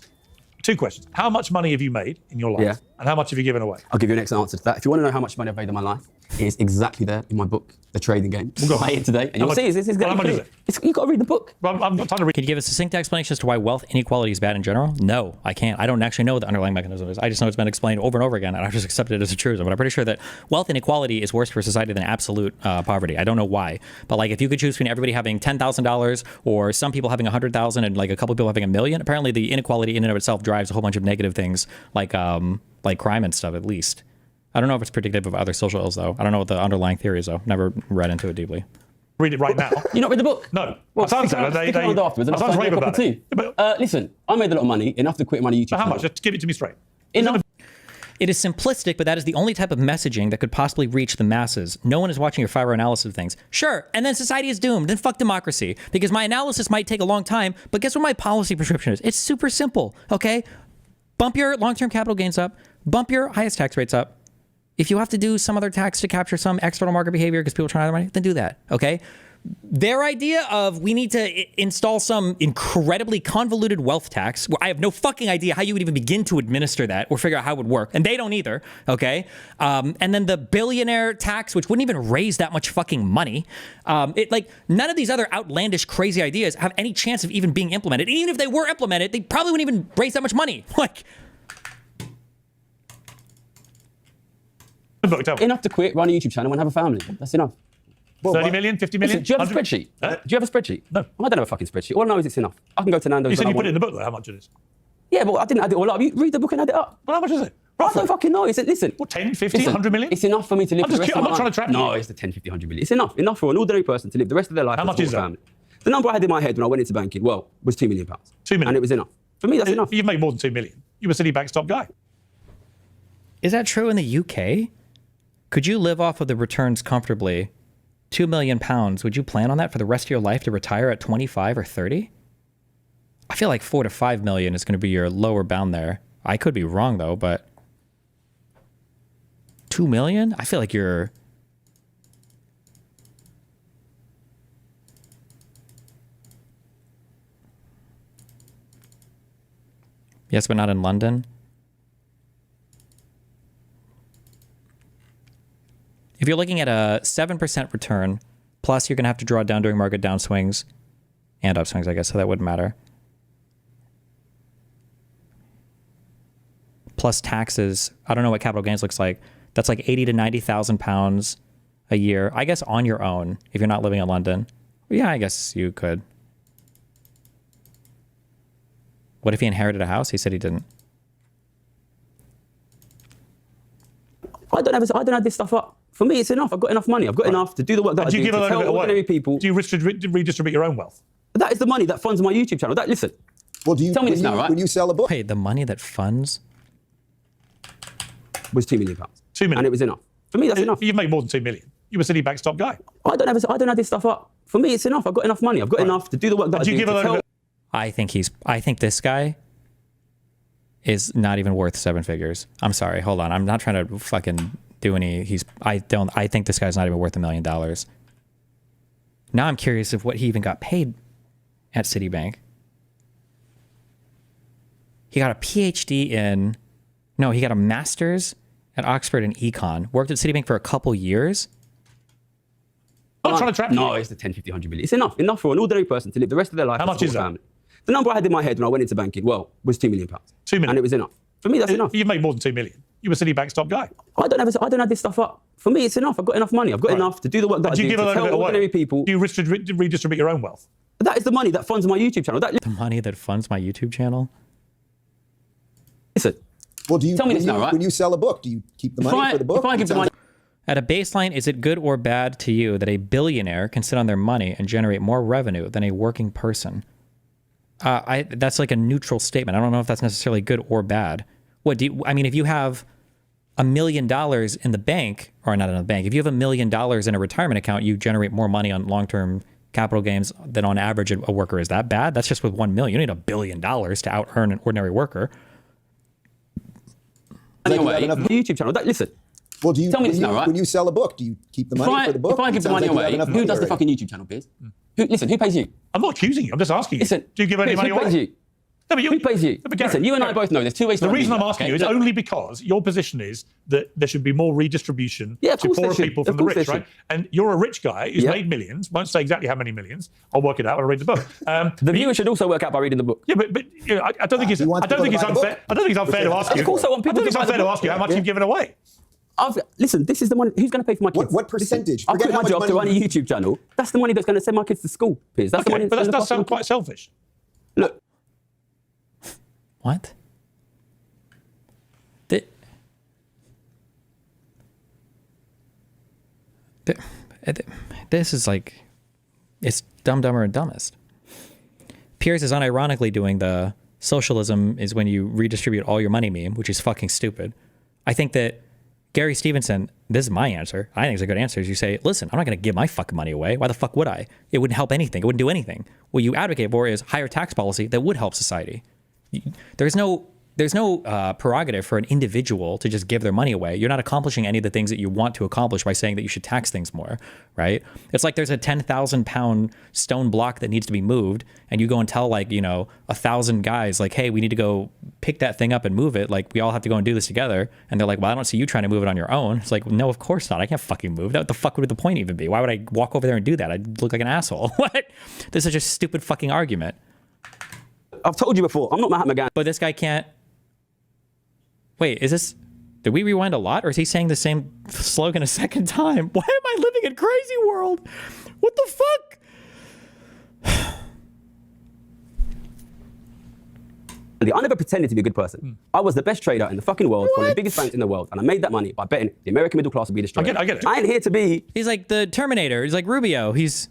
two questions: how much money have you made in your life, Yeah. and how much have you given away? I'll give you an excellent answer to that. If you want to know how much money I've made in my life, it is exactly there in my book, The Trading Game. Well, go on. Buy it today, and you'll much- see it's well, how much is it? You've got to read the book. Well, I'm not trying to read. Can you give a succinct explanation as to why wealth inequality is bad in general? No, I can't. I don't actually know what the underlying mechanism is. I just know it's been explained over and over again, and I just accepted it as a truism. But I'm pretty sure that wealth inequality is worse for society than absolute poverty. I don't know why, but like if you could choose between everybody having $10,000 or some people having 100,000 and like a couple people having 1 million, apparently the inequality in and of itself drives a whole bunch of negative things like crime and stuff. At least I don't know if it's predictive of other social ills though. I don't know what the underlying theory is though. Never read into it deeply. Read it right now. You not read the book? No. Well, My son stick said around, stick around afterwards, and my I'll son's find you rave a cup about of it. tea. But Listen, I made a lot of money, enough to quit my YouTube how channel. much? Just give it to me straight. Enough. It is simplistic, but that is the only type of messaging that could possibly reach the masses. No one is watching your 5-hour analysis of things. Sure, and then society is doomed. Then fuck democracy. Because my analysis might take a long time, but guess what my policy prescription is? It's super simple, okay? Bump your long-term capital gains up. Bump your highest tax rates up. If you have to do some other tax to capture some external market behavior because people are trying to make money, then do that, okay? Their idea of we need to install some incredibly convoluted wealth tax, where I have no fucking idea how you would even begin to administer that or figure out how it would work, and they don't either, okay? And then the billionaire tax, which wouldn't even raise that much fucking money. None of these other outlandish, crazy ideas have any chance of even being implemented. Even if they were implemented, they probably wouldn't even raise that much money. Like, Book, tell me. Enough to quit, run a YouTube channel, and have a family. That's enough. 30 million, 50 million? Listen, do you have a 100? spreadsheet? Huh? Do you have a spreadsheet? No. I don't have a fucking spreadsheet. All I know is it's enough. I can go to Nando's. You said when you I put it in want. the book, though, how much it is. Yeah, but I didn't add it all up. You read the book and add it up. Well, how much is it? I don't fucking know. Listen. What, 10, 50, Listen, 100 million? It's enough for me to live I'm the just rest kidding. of I'm my not life. trying to trap No, you. it's the 10, 50, 100 million. It's enough. Enough for an ordinary person to live the rest of their life. How with much a is small that? family. The number I had in my head when I went into banking, was £2 million. 2 million. And it was enough. For me, that's enough. You've made more than 2 million. You were Citibank's top guy. is that true in the UK? Could you live off of the returns comfortably? £2 million. Would you plan on that for the rest of your life to retire at 25 or 30? I feel like 4 to 5 million is going to be your lower bound there. I could be wrong though, but 2 million? I feel like you're... Yes, but not in London. If you're looking at a 7% return, plus you're going to have to draw down during market downswings and upswings, I guess, so that wouldn't matter. Plus taxes. I don't know what capital gains looks like. That's like 80 to 90,000 pounds a year. I guess on your own, if you're not living in London. Yeah, I guess you could. What if he inherited a house? He said he didn't. I don't add this stuff up. For me, it's enough. I've got enough money. I've got enough to do the work that I Do you do give a to load of tell it away? ordinary people. Do you redistribute your own wealth? That is the money that funds my YouTube channel. Listen. Well, do you Tell me when this you, now, right? when you sell a book? Wait, the money that funds? Was £2 million. 2 million. And it was enough. For me, that's enough. You've made more than 2 million. You were Citibank's top guy. I don't add this stuff up. For me, it's enough. I've got enough money. I've got enough to do the work that I Do do. you give a to load of tell- it? I think this guy is not even worth 7 figures. I'm sorry. Hold on. I'm not trying to fucking do any. I think this guy's not even worth $1 million. Now I'm curious of what he even got paid at Citibank. He got a PhD he got a master's at Oxford in econ. Worked at Citibank for a couple years. I'm not trying to trap you. No, it's the 10, 50, 100 million. It's enough. Enough for an ordinary person to live the rest of their life. How with a much is small that? family. The number I had in my head when I went into banking, was £2 million. 2 million. And it was enough. For me, that's enough. You've made more than 2 million. You were Citibank's top guy. I don't add this stuff up. For me, it's enough. I've got enough money. I've got enough to do the work that I Do do you give to a load of tell it away? ordinary people. Do you redistribute your own wealth? That is the money that funds my YouTube channel. The money that funds my YouTube channel. Listen. Well, do you Tell me when this you, now, right? when you sell a book, do you keep the money for the book? If I give the money, At a baseline, is it good or bad to you that a billionaire can sit on their money and generate more revenue than a working person? That's like a neutral statement. I don't know if that's necessarily good or bad. If you have $1 million in the bank, or not in the bank, if you have $1 million in a retirement account, you generate more money on long-term capital gains than on average a worker. Is that bad? That's just with 1 million. You need $1 billion to out earn an ordinary worker. Anyway, the YouTube channel. Listen. Well, do you, tell me this now, right? When you sell a book, do you keep the money for the book? If I give the money away, who does the fucking YouTube channel, Piers? Who pays you? I'm not accusing you. I'm just asking you. Listen, do you give any Piers, money who away? pays you? No, but Who pays you? No, but Gareth, Listen, you and I both know there's two ways to The run reason I'm media, asking okay? you is Look, only because your position is that there should be more redistribution Yeah, of to course there poorer should. people Of from the course rich, there right? And you're a rich guy who's Yeah. made millions. Won't say exactly how many millions. I'll work it out when I read the book. the viewer should also work out by reading the book. Yeah, but you know, I don't think it's He wants people to buy the unfair. book. I don't think it's unfair to ask you. Of course I want people don't think to it's buy unfair the to book. ask you how much Yeah. you've given away. Listen, this is the money. Who's going to pay for my kids? What percentage? I quit Forget how my much job to run money a YouTube channel. That's the money that's going to send my kids to school, Piers. That's the money. Okay, but that that's does sound quite selfish. Look, What? This is like, it's dumber and dumbest. Piers is unironically doing the socialism is when you redistribute all your money meme, which is fucking stupid. I think that Gary Stevenson, this is my answer. I think it's a good answer. Is you say, listen, I'm not going to give my fucking money away. Why the fuck would I? It wouldn't help anything. It wouldn't do anything. What you advocate for is higher tax policy that would help society. There's no prerogative for an individual to just give their money away. You're not accomplishing any of the things that you want to accomplish by saying that you should tax things more, right? It's like there's a 10,000 pound stone block that needs to be moved, and you go and tell 1,000 guys like, hey, we need to go pick that thing up and move it. Like, we all have to go and do this together. And they're like, well, I don't see you trying to move it on your own. It's like, no, of course not. I can't fucking move that. What the fuck would the point even be? Why would I walk over there and do that? I'd look like an asshole. What? This is such a stupid fucking argument. I've told you before, I'm not Mahatma Gandhi. But this guy can't. Wait, did we rewind a lot, or is he saying the same slogan a second time? Why am I living in crazy world? What the fuck? I never pretended to be a good person. I was the best trader in the fucking world, one of the biggest banks in the world, and I made that money by betting the American middle class would be destroyed. I get it. I ain't here to be He's like the Terminator. He's like Rubio. He's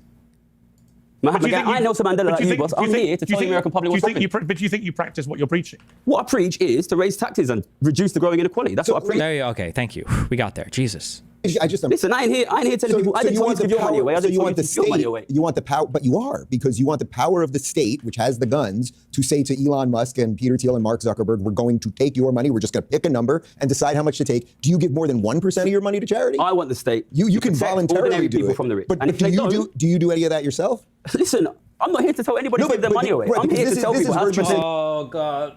Mahatma Gandhi. I ain't Nelson Mandela like you, boss. I'm here to tell the American public what's happening. But do you think you practice what you're preaching? What I preach is to raise taxes and reduce the growing inequality. That's what I preach. there. You okay? Thank you. We got there. Jesus. Listen, I ain't here telling people. I didn't tell you to give your money away. I didn't tell you to give your money away. You want the power, but you are, because you want the power of the state, which has the guns, to say to Elon Musk and Peter Thiel and Mark Zuckerberg, we're going to take your money. We're just going to pick a number and decide how much to take. Do you give more than 1% of your money to charity? I want the state. You can protect voluntarily ordinary do people it. from the rich. But And if they don't, do you do any of that yourself? listen, I'm not here to tell anybody to give their money away. right, I'm here because to tell this people is how to virtually- present. Oh God.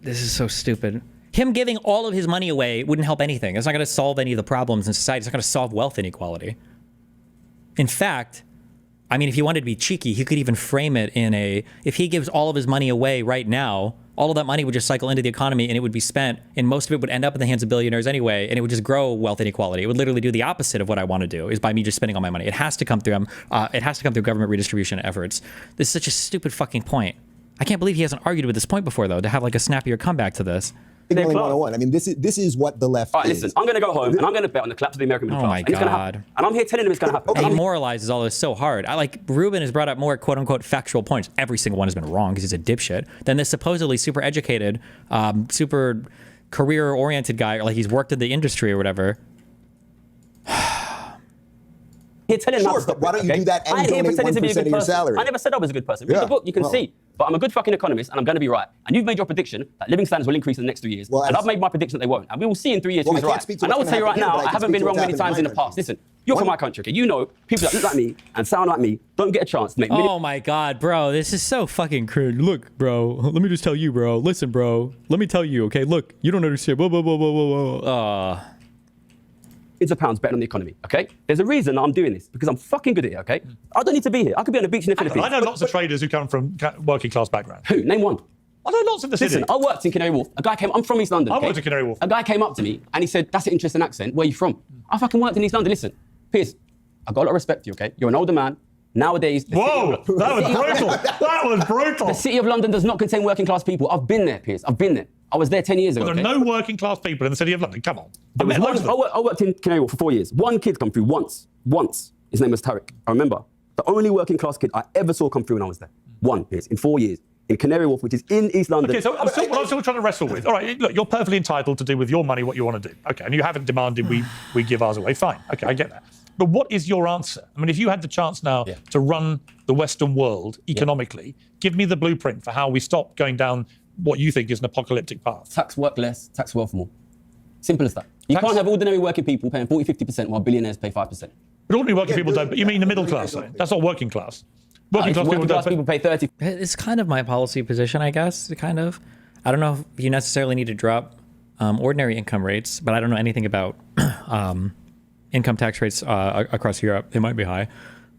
This is so stupid. Him giving all of his money away wouldn't help anything. It's not going to solve any of the problems in society. It's not going to solve wealth inequality. In fact, I mean, if he wanted to be cheeky, he could even frame it in if he gives all of his money away right now, all of that money would just cycle into the economy and it would be spent, and most of it would end up in the hands of billionaires anyway, and it would just grow wealth inequality. It would literally do the opposite of what I want to do, is by me just spending all my money. It has to come through him. It has to come through government redistribution efforts. This is such a stupid fucking point. I can't believe he hasn't argued with this point before, though, to have like a snappier comeback to this. Signaling 101. I mean, this is what the left All right, is. listen, I'm going to go home and I'm going to bet on the collapse of the American middle Oh class. my And it's gonna God. happen. And I'm here telling him it's going to happen. And he moralizes all this so hard. Ruben has brought up more quote unquote factual points. Every single one has been wrong because he's a dipshit. Then this supposedly super educated, super career oriented guy, like he's worked in the industry or whatever. Here telling him how Sure, to stop but why it, don't you okay? do that and I ain't here donate pretending to be a 1% good of your person. salary? I never said I was a good person. Read Yeah, the book, you can well. see. But I'm a good fucking economist and I'm going to be right. And you've made your prediction that living standards will increase in the next 3 years. Well, and as- I've made my prediction that they won't. And we will see in 3 years Well, who's I can't right. speak to And I will what's tell you gonna right happen now, here, but I I can haven't speak been to wrong what's many happened in times my in the past. country. Listen, you're from my country, okay? You know, people that look like me and sound like me don't get a chance to make millions. Oh my God, bro, this is so fucking cringe. Look, bro, let me just tell you, bro. Listen, bro, let me tell you, okay? Look, you don't understand. Blah, blah, blah, blah, blah, blah. Millions of pounds betting on the economy, okay? There's a reason I'm doing this, because I'm fucking good at it, okay? I don't need to be here. I could be on a beach in the Philippines. I know lots of traders who come from working class backgrounds. Who? Name one. I know lots in the city. Listen, I worked in Canary Wharf. I'm from East London. I okay? worked in Canary Wharf. A guy came up to me and he said, that's an interesting accent. Where are you from? I fucking worked in East London. Listen, Piers, I got a lot of respect for you, okay? You're an older man. Nowadays, Whoa, that was brutal. That was brutal. the city of London does not contain working class people. I've been there, Piers. I've been there. I was there 10 years ago. There are okay? no working class people in the city of London. Come on. I There's loads of them. worked in Canary Wharf for 4 years. One kid come through once. His name was Tariq. I remember. The only working class kid I ever saw come through when I was there. One, Piers, in 4 years. In Canary Wharf, which is in East London. Okay, so I'm still trying to wrestle with. All right, look, you're perfectly entitled to do with your money what you want to do. Okay, and you haven't demanded we give ours away. Fine. Okay, I get that. But what is your answer? I mean, if you had the chance now to run the Western world economically, give me the blueprint for how we stop going down what you think is an apocalyptic path. Tax work less, tax wealth more. Simple as that. You can't have ordinary working people paying 40, 50% while billionaires pay 5%. But ordinary working people don't. But you mean the middle class, though? That's not working class. Working class people pay 30. It's kind of my policy position, I guess, kind of. I don't know if you necessarily need to drop ordinary income rates, but I don't know anything about income tax rates across Europe. They might be high,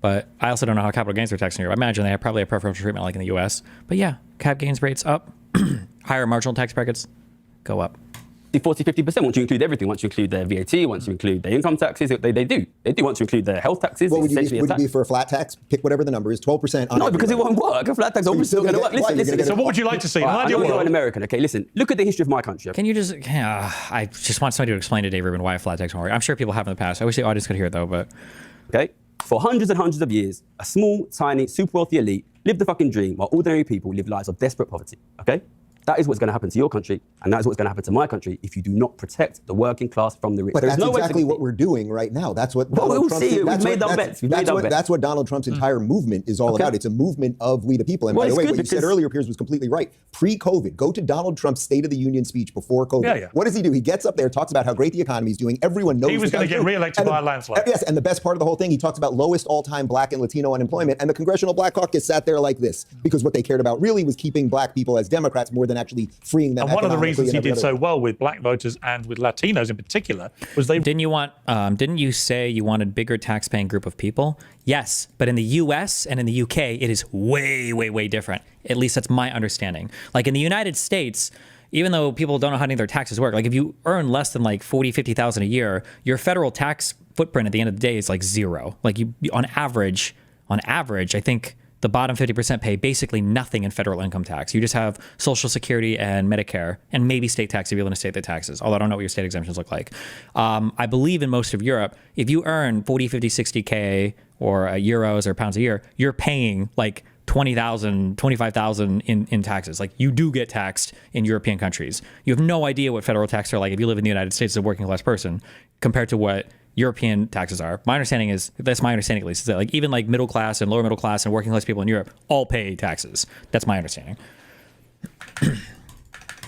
but I also don't know how capital gains are taxed in Europe. I imagine they have probably a preferential treatment like in the US. But yeah, cap gains rates up, higher marginal tax brackets go up. 40, 50% once you include everything. Once you include their VAT, once you include their income taxes, they do. They do once you include their health taxes. What would you be for a flat tax? Pick whatever the number is, 12% on No, because it won't work. A flat tax is still going to work. Listen. So what would you like to see? I'm not an American, okay? Listen, look at the history of my country. Can you just, I just want somebody to explain to Dave Ruben why a flat tax won't work. I'm sure people have in the past. I wish the audience could hear it though, but. Okay? For hundreds and hundreds of years, a small, tiny, super wealthy elite lived the fucking dream while ordinary people live lives of desperate poverty, okay? That is what's going to happen to your country, and that is what's going to happen to my country if you do not protect the working class from the rich. But that's exactly what we're doing right now. That's what Donald Trump. We've made our bets. That's what Donald Trump's entire movement is all about. It's a movement of we the people. And by the way, what you said earlier, Piers, was completely right. Pre-COVID, go to Donald Trump's State of the Union speech before COVID. What does he do? He gets up there, talks about how great the economy is doing. Everyone knows he was going to get re-elected by a landslide. Yes, and the best part of the whole thing, he talks about lowest all-time Black and Latino unemployment, and the Congressional Black Caucus sat there like this because what they cared about really was keeping Black people as Democrats more than actually freeing them. And one of the reasons he did so well with Black voters and with Latinos in particular was they didn't you say you wanted bigger tax-paying group of people? Yes, but in the US and in the UK, it is way, way, way different. At least that's my understanding. Like in the United States, even though people don't know how any of their taxes work, like if you earn less than like 40, 50,000 a year, your federal tax footprint at the end of the day is like zero. Like you on average, I think the bottom 50% pay basically nothing in federal income tax. You just have Social Security and Medicare and maybe state tax if you live in a state that taxes, although I don't know what your state exemptions look like. I believe in most of Europe, if you earn 40, 50, 60K or euros or pounds a year, you're paying like 20,000, 25,000 in taxes. Like you do get taxed in European countries. You have no idea what federal taxes are like if you live in the United States as a working class person compared to what European taxes are. My understanding is, that's my understanding at least, is that like even like middle class and lower middle class and working class people in Europe all pay taxes. That's my understanding.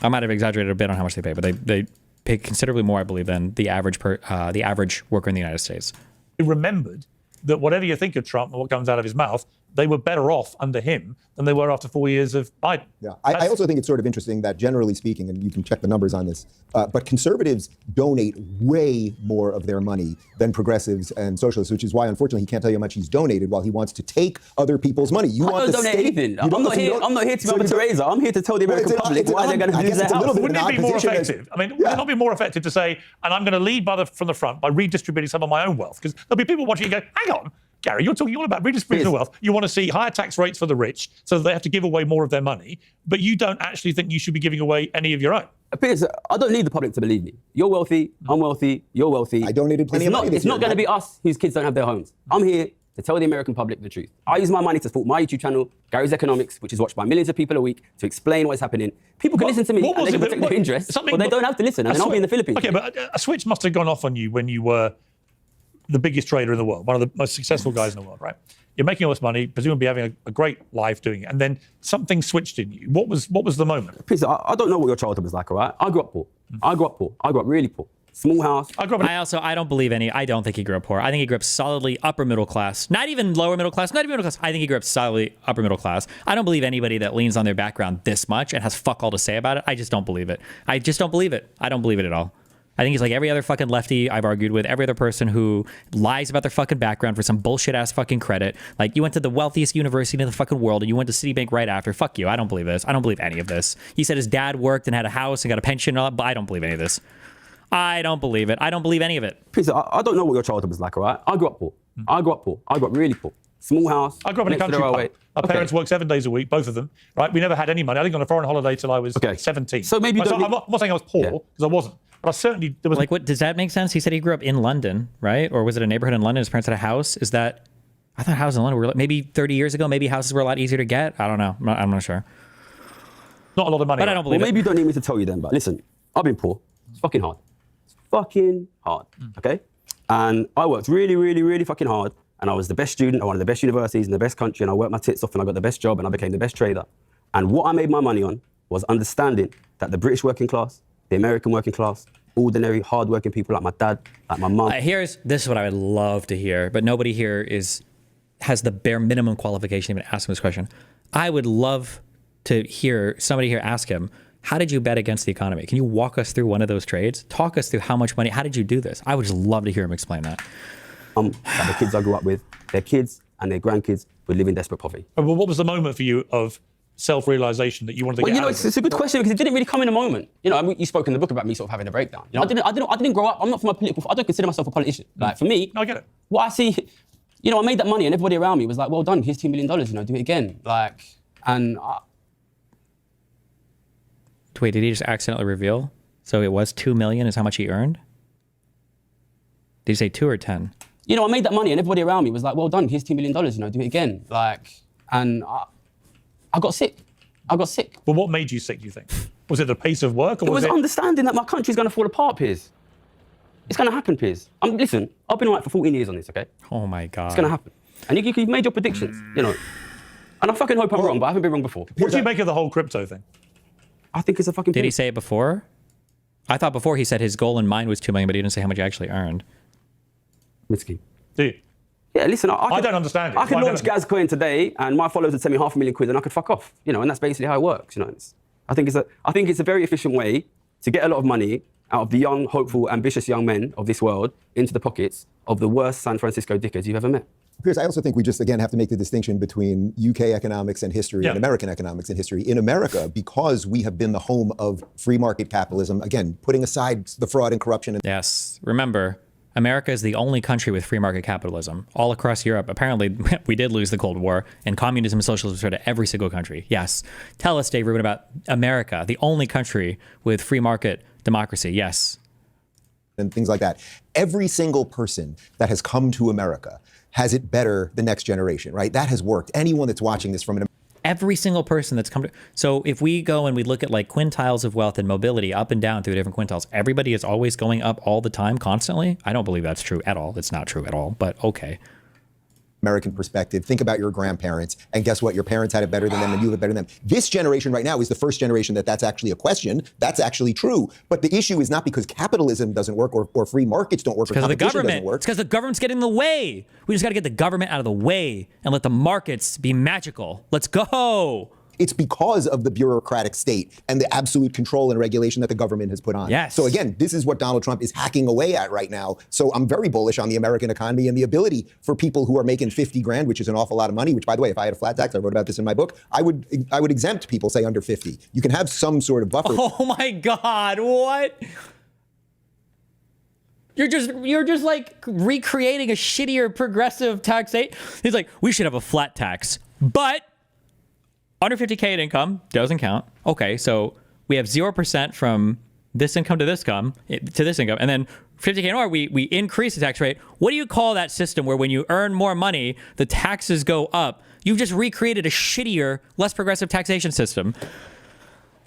I might have exaggerated a bit on how much they pay, but they pay considerably more, I believe, than the average worker in the United States. He remembered that whatever you think of Trump and what comes out of his mouth, they were better off under him than they were after 4 years of Biden. Yeah, I also think it's sort of interesting that generally speaking, and you can check the numbers on this, but conservatives donate way more of their money than progressives and socialists, which is why, unfortunately, he can't tell you how much he's donated while he wants to take other people's money. You want don't donate anything. I'm not here to be Teresa. I'm here to tell the American public why they're going to lose their house. Wouldn't it be more effective? I mean, would it not be more effective to say, and I'm going to lead from the front by redistributing some of my own wealth? Because there'll be people watching and go, hang on, Gary, you're talking all about redistributing the wealth. You want to see higher tax rates for the rich so that they have to give away more of their money, but you don't actually think you should be giving away any of your own. Piers, I don't need the public to believe me. You're wealthy, I'm wealthy, you're wealthy. I donated plenty of money this year. It's not going to be us whose kids don't have their homes. I'm here to tell the American public the truth. I use my money to support my YouTube channel, Gary's Economics, which is watched by millions of people a week, to explain what's happening. People can listen to me and they can protect their interests, but they don't have to listen, and then I'll be in the Philippines. Okay, but a switch must have gone off on you when you were the biggest trader in the world, one of the most successful guys in the world, right? You're making all this money, presumably having a great life doing it, and then something switched in you. What was the moment? Piers, I don't know what your childhood was like, all right? I grew up poor. I grew up really poor. Small house. I don't think he grew up poor. I think he grew up solidly upper middle class. Not even lower middle class, not even middle class. I think he grew up solidly upper middle class. I don't believe anybody that leans on their background this much and has fuck all to say about it. I just don't believe it. I don't believe it at all. I think he's like every other fucking lefty I've argued with, every other person who lies about their fucking background for some bullshit ass fucking credit. Like, you went to the wealthiest university in the fucking world and you went to Citibank right after. Fuck you. I don't believe this. I don't believe any of this. He said his dad worked and had a house and got a pension and all that, but I don't believe any of this. I don't believe it. I don't believe any of it. Piers, I don't know what your childhood was like, all right? I grew up poor. I grew up really poor. Small house. I grew up in a country pub. Our parents worked 7 days a week, both of them, right? We never had any money. I think on a foreign holiday till I was 17. So maybe I'm not saying I was poor, because I wasn't. But I certainly, there was... Like, what, does that make sense? He said he grew up in London, right? Or was it a neighborhood in London? His parents had a house. Is that... I thought houses in London were... Maybe 30 years ago, maybe houses were a lot easier to get. I don't know. I'm not sure. Not a lot of money. But I don't believe it. Maybe you don't need me to tell you then, but listen, I've been poor. It's fucking hard. It's fucking hard, okay? And I worked really, really, really fucking hard. And I was the best student at one of the best universities in the best country. And I worked my tits off and I got the best job and I became the best trader. And what I made my money on was understanding that the British working class, the American working class, ordinary, hard-working people like my dad, like my mum. This is what I would love to hear, but nobody here has the bare minimum qualification to even ask him this question. I would love to hear somebody here ask him, how did you bet against the economy? Can you walk us through one of those trades? Talk us through how much money, how did you do this? I would just love to hear him explain that. That the kids I grew up with, their kids and their grandkids would live in desperate poverty. Well, what was the moment for you of self-realization that you wanted to get out of it? It's a good question because it didn't really come in a moment. You know, you spoke in the book about me sort of having a breakdown. You know, I didn't grow up. I'm not from a political. I don't consider myself a politician. Like for me, I get it. What I see, you know, I made that money and everybody around me was like, "Well done, here's $2 million. You know, do it again." Like, and Wait, did he just accidentally reveal? So it was 2 million is how much he earned? Did he say 2 or 10? You know, I made that money and everybody around me was like, "Well done, here's $2 million. You know, do it again." Like, and I got sick. Well, what made you sick, do you think? Was it the pace of work? Or It was understanding that my country's going to fall apart, Piers. It's going to happen, Piers. Listen, I've been on it for 14 years on this, okay? Oh my God. It's going to happen. And you've made your predictions, you know. And I fucking hope I'm wrong, but I haven't been wrong before. What do you make of the whole crypto thing? I think it's a fucking Did he say it before? I thought before he said his goal in mind was 2 million, but he didn't say how much he actually earned. Mitski. Do you? Yeah, listen, I don't understand it. I could I launch don't- Gazcoin today and my followers would send me £500,000 and I could fuck off, you know, and that's basically how it works, you know. I think it's a very efficient way to get a lot of money out of the young, hopeful, ambitious young men of this world into the pockets of the worst San Francisco dickheads you've ever met. Piers, I also think we just, again, have to make the distinction between UK economics and history and American economics and history. In America, because we have been the home of free market capitalism, again, putting aside the fraud and corruption. And Yes. Remember, America is the only country with free market capitalism. All across Europe, apparently, we did lose the Cold War, and communism and socialism started every single country. Yes. Tell us, Dave Ruben, about America, the only country with free market democracy. Yes. and things like that. Every single person that has come to America has it better the next generation, right? That has worked. Anyone that's watching this from an Every single person that's come to, so if we go and we look at like quintiles of wealth and mobility up and down through different quintiles, everybody is always going up all the time, constantly. I don't believe that's true at all. It's not true at all, but okay. American perspective, think about your grandparents, and guess what? Your parents had it better than them, and you have it better than them. This generation right now is the first generation that's actually a question. That's actually true. But the issue is not because capitalism doesn't work or free markets don't work or Because of the competition government. doesn't work. It's because the government's getting in the way. We just got to get the government out of the way and let the markets be magical. Let's go. It's because of the bureaucratic state and the absolute control and regulation that the government has put on. Yes. So again, this is what Donald Trump is hacking away at right now. So I'm very bullish on the American economy and the ability for people who are making 50 grand, which is an awful lot of money, which by the way, if I had a flat tax, I wrote about this in my book, I would exempt people, say under 50. You can have some sort of buffer. Oh my God, what? You're just like recreating a shittier progressive taxation. He's like, we should have a flat tax, but under 50K in income doesn't count. Okay, so we have 0% from this income to this income, and then 50K and more, we increase the tax rate. What do you call that system where when you earn more money, the taxes go up? You've just recreated a shittier, less progressive taxation system.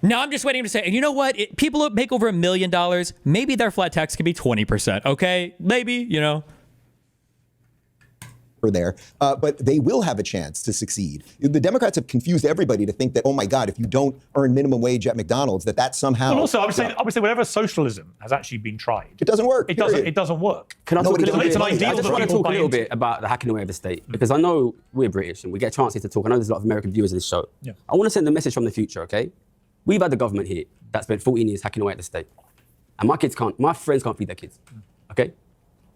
Now I'm just waiting to say, and you know what? People who make over $1 million, maybe their flat tax can be 20%, okay? Maybe, you know. There, but they will have a chance to succeed. The Democrats have confused everybody to think that, oh my God, if you don't earn minimum wage at McDonald's, that somehow. Well, also, I would say whenever socialism has actually been tried, it doesn't work. It doesn't work. Can I talk a little bit? It's an I ideal just that want to people talk a little buy bit about the hacking away of the state, because I know we're British and we get a chance here to talk. I know there's a lot of American viewers of this show. Yeah. I want to send a message from the future, okay? We've had the government here that spent 14 years hacking away at the state. And my friends can't feed their kids, okay?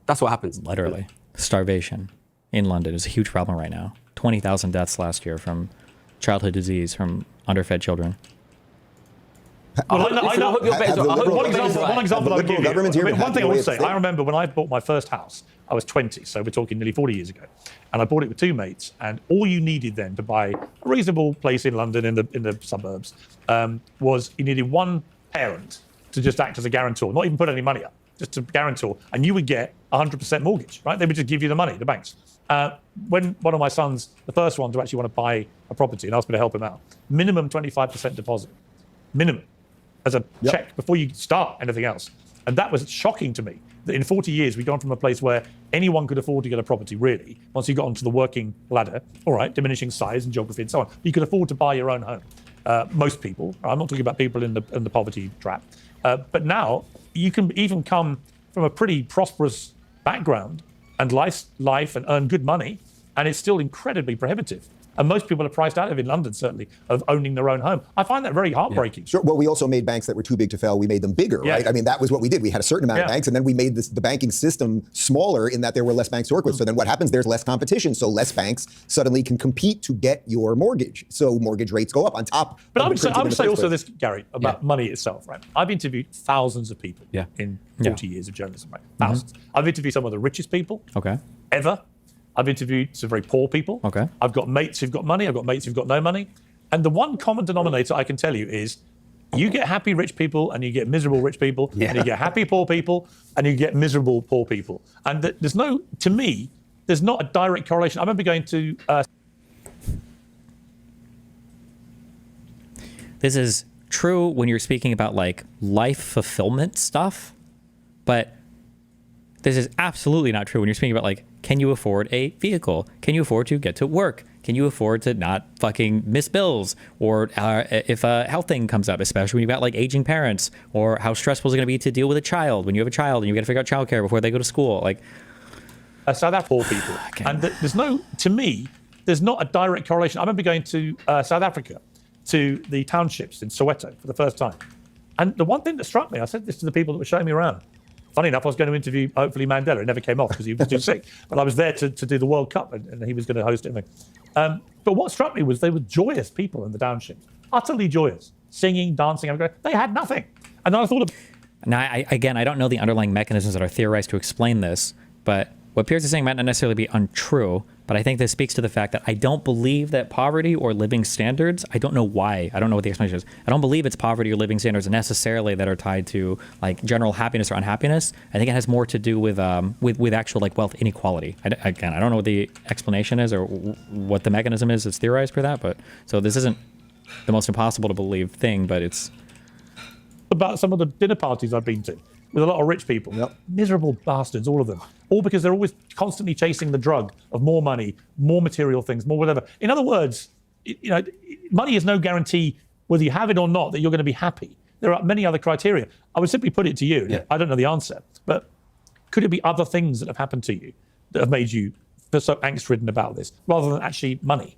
That's what happens. Literally. Starvation in London is a huge problem right now. 20,000 deaths last year from childhood disease from underfed children. Well, I hope you're better. One example I would give you. One thing I want to say, I I remember when I bought my first house, I was 20, so we're talking nearly 40 years ago. And I bought it with two mates, and all you needed then to buy a reasonable place in London in the suburbs was you needed one parent to just act as a guarantor, not even put any money up, just to guarantor, and you would get 100% mortgage, right? They would just give you the money, the banks. When one of my sons, the first one to actually want to buy a property and asked me to help him out, minimum 25% deposit, minimum, as a check before you start anything else. And that was shocking to me. that in 40 years, we've gone from a place where anyone could afford to get a property, really, once you got onto the working ladder, all right, diminishing size and geography and so on. You could afford to buy your own home. Most people, I'm not talking about people in the poverty trap, but now you can even come from a pretty prosperous background and life and earn good money, and it's still incredibly prohibitive. And most people are priced out of, in London certainly, of owning their own home. I find that very heartbreaking. Sure. Well, we also made banks that were too big to fail. We made them bigger, right? I mean, that was what we did. We had a certain amount of banks, and then we made the banking system smaller in that there were less banks to work with. So then what happens? There's less competition. So less banks suddenly can compete to get your mortgage. So mortgage rates go up on top. But I would say also this, Gary, about money itself, right? I've interviewed thousands of people in 40 years of journalism, right? Thousands. I've interviewed some of the richest people ever. I've interviewed some very poor people. I've got mates who've got money. I've got mates who've got no money. And the one common denominator I can tell you is you get happy rich people and you get miserable rich people, and you get happy poor people and you get miserable poor people. And there's no, to me, there's not a direct correlation. I remember going to... This is true when you're speaking about like life fulfillment stuff, but this is absolutely not true when you're speaking about like, can you afford a vehicle? Can you afford to get to work? Can you afford to not fucking miss bills? Or if a health thing comes up, especially when you've got like aging parents, or how stressful is it going to be to deal with a child when you have a child and you got to figure out childcare before they go to school? Like, South Africa, poor people. And there's no, to me, there's not a direct correlation. I remember going to South Africa, to the townships in Soweto for the first time. And the one thing that struck me, I said this to the people that were showing me around. Funny enough, I was going to interview, hopefully, Mandela. It never came off because he was too sick. But I was there to do the World Cup, and he was going to host it. But what struck me was they were joyous people in the townships, utterly joyous, singing, dancing. They had nothing. And then I thought of... Now, I don't know the underlying mechanisms that are theorized to explain this, but what Piers is saying might not necessarily be untrue, but I think this speaks to the fact that I don't believe that poverty or living standards, I don't know why, I don't know what the explanation is. I don't believe it's poverty or living standards necessarily that are tied to like general happiness or unhappiness. I think it has more to do with actual like wealth inequality. I don't know what the explanation is or what the mechanism is that's theorized for that, but so this isn't the most impossible to believe thing, but it's... About some of the dinner parties I've been to with a lot of rich people, miserable bastards, all of them, all because they're always constantly chasing the drug of more money, more material things, more whatever. In other words, you know, money is no guarantee whether you have it or not that you're going to be happy. There are many other criteria. I would simply put it to you. I don't know the answer, but could it be other things that have happened to you that have made you feel so angst-ridden about this, rather than actually money?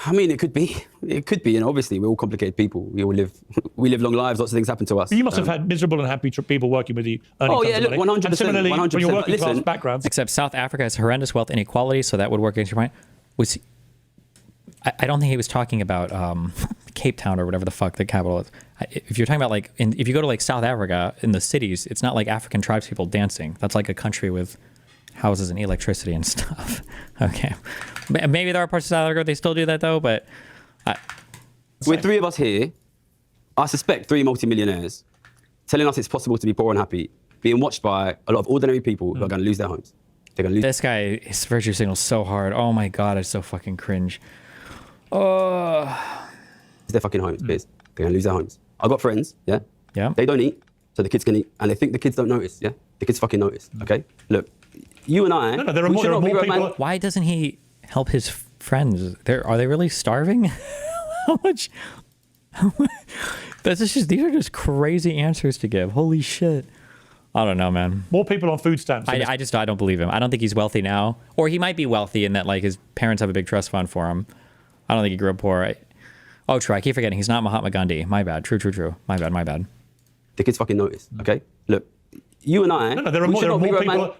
I mean, it could be. It could be, and obviously we're all complicated people. We live long lives. Lots of things happen to us. But you must have had miserable and happy people working with you. Oh yeah, look, 100%. And similarly, 100%. from your working class backgrounds. Except South Africa has horrendous wealth inequality, so that would work against your point. I don't think he was talking about Cape Town or whatever the fuck the capital is. If you're talking about like, if you go to like South Africa in the cities, it's not like African tribes people dancing. That's like a country with houses and electricity and stuff. Okay. Maybe there are parts of South Africa where they still do that though, but... With three of us here, I suspect 3 multimillionaires telling us it's possible to be poor and happy, being watched by a lot of ordinary people who are going to lose their homes. They're going to lose... This guy, his virtue signals so hard. Oh my God, it's so fucking cringe. Oh. It's their fucking homes, Piers. They're going to lose their homes. I've got friends, yeah? They don't eat, so the kids can eat, and they think the kids don't notice, yeah? The kids fucking notice, okay? Look, you and I... No, there are more people... Why doesn't he help his friends? Are they really starving? How much? These are just crazy answers to give. Holy shit. I don't know, man. More people on food stamps. I don't believe him. I don't think he's wealthy now. Or he might be wealthy in that like his parents have a big trust fund for him. I don't think he grew up poor. Oh, true. I keep forgetting. He's not Mahatma Gandhi. My bad. True. My bad. The kids fucking notice, okay? Look, you and I... No, there are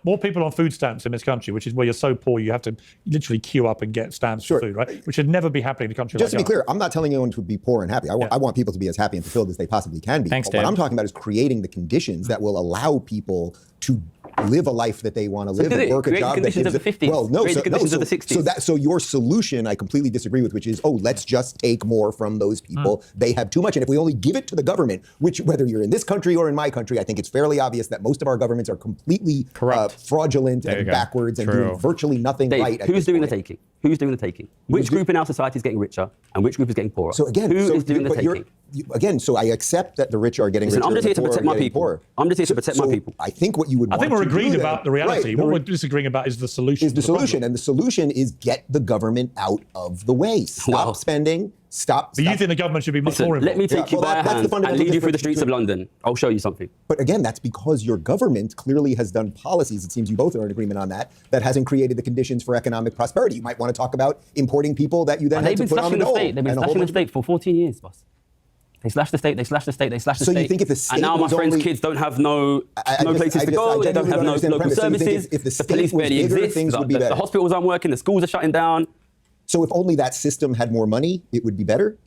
more people on food stamps in this country, which is where you're so poor you have to literally queue up and get stamps for food, right? Which should never be happening in a country Just like to be clear, I'm not telling anyone to be poor and happy. I want people to be as happy and fulfilled as they possibly can be. Thanks, But what I'm talking about is creating the conditions that will allow people to live a life that they want to live and work a job that gives of the 50s. Well, no, so, conditions of the 60s. So your solution, I completely disagree with, which is, let's just take more from those people. They have too much, and if we only give it to the government, which whether you're in this country or in my country, I think it's fairly obvious that most of our governments are completely fraudulent and backwards and doing virtually nothing Dave, right. Who's doing the taking? Who's doing the taking? Which group in our society is getting richer and which group is getting poorer? So again, who is doing the taking? Again, so I accept that the rich are getting richer. I'm just here and the to poor protect are my getting people. poorer. I'm just here to protect my people. I think what you would I want think we're to agreeing do about then, the reality. right, What we're disagreeing about is the solution. Is the solution, and the solution is get the government out of the way. Stop spending. Stop. But you think the government should be much more involved? Let me take you by a hand and lead you through the streets of London. I'll show you something. But again, that's because your government clearly has done policies, it seems you both are in agreement on that, that hasn't created the conditions for economic prosperity. You might want to talk about importing people that you then had to put on the dole. They've been slashing the state for 14 years, boss. They slashed the state, they slashed the state, they slashed the state. So you think if the state and now my was friends' only, kids don't have no places to go, they don't have no local services, if the the state police was barely bigger, exist, things would be the better. hospitals aren't working, the schools are shutting down. So if only that system had more money, it would be better?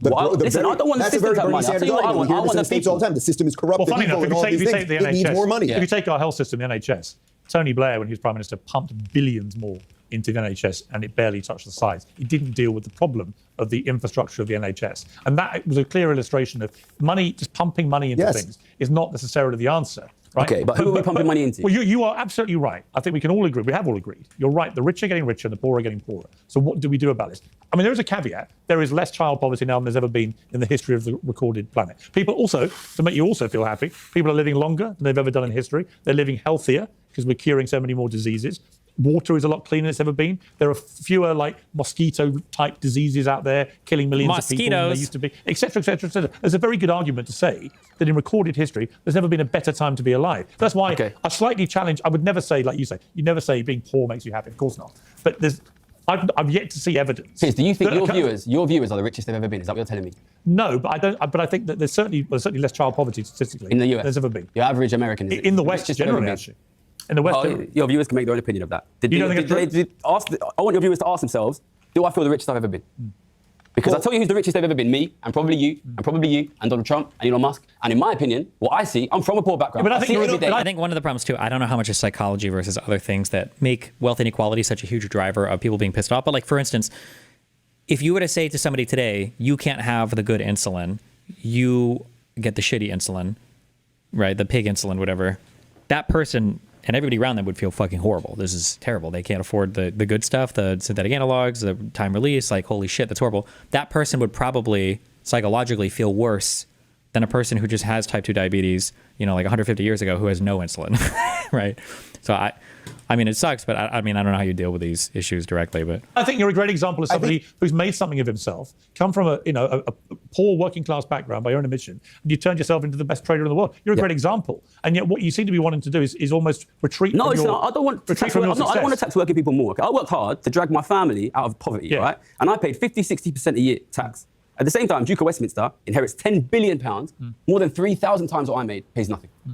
Listen, I don't want the system to have money. I'll tell you what I want. I want the people. All the time. The system is corrupt. Well, funny enough, if you take the NHS, it needs more money. If you take our health system, the NHS, Tony Blair, when he was Prime Minister, pumped billions more into the NHS and it barely touched the size. It didn't deal with the problem of the infrastructure of the NHS. And that was a clear illustration of money, just pumping money into things is not necessarily the answer. Right? Okay, but who are we pumping money into? Well, you are absolutely right. I think we can all agree. We have all agreed. You're right. The rich are getting richer and the poor are getting poorer. So what do we do about this? I mean, there is a caveat. There is less child poverty now than there's ever been in the history of the recorded planet. People also, to make you also feel happy, people are living longer than they've ever done in history. They're living healthier because we're curing so many more diseases. Water is a lot cleaner than it's ever been. There are fewer mosquito-type diseases out there killing millions of people than there used to be, et cetera, et cetera, et cetera. There's a very good argument to say that in recorded history, there's never been a better time to be alive. That's why I slightly challenge. I would never say, like you say, you never say being poor makes you happy. Of course not. But I've yet to see evidence. Piers, do you think your viewers are the richest they've ever been? Is that what you're telling me? No, but I don't. But I think that there's certainly less child poverty statistically in the US than there's ever been. Your average American is in the West generally, actually. In the West, your viewers can make their own opinion of that. I want your viewers to ask themselves, do I feel the richest I've ever been? Because I'll tell you who's the richest they've ever been, me, and probably you, and Donald Trump, and Elon Musk. And in my opinion, what I see, I'm from a poor background. Yeah, but I think one of the problems too, I don't know how much is psychology versus other things that make wealth inequality such a huge driver of people being pissed off. But like, for instance, if you were to say to somebody today, you can't have the good insulin, you get the shitty insulin, right? The pig insulin, whatever. That person and everybody around them would feel fucking horrible. This is terrible. They can't afford the good stuff, the synthetic analogs, the time release, like, holy shit, that's horrible. That person would probably psychologically feel worse than a person who just has type 2 diabetes, like 150 years ago, who has no insulin, right? So I mean, it sucks, but I mean, I don't know how you deal with these issues directly, but I think you're a great example of somebody who's made something of himself, come from a poor working class background by your own admission, and you turned yourself into the best trader in the world. You're a great example, and yet what you seem to be wanting to do is almost retreat. No, from I don't want to tax. I don't want to tax working people more. Okay? I worked hard to drag my family out of poverty, right? And I paid 50-60% a year tax. At the same time, Duke of Westminster inherits £10 billion, more than 3,000 times what I made, pays nothing. Do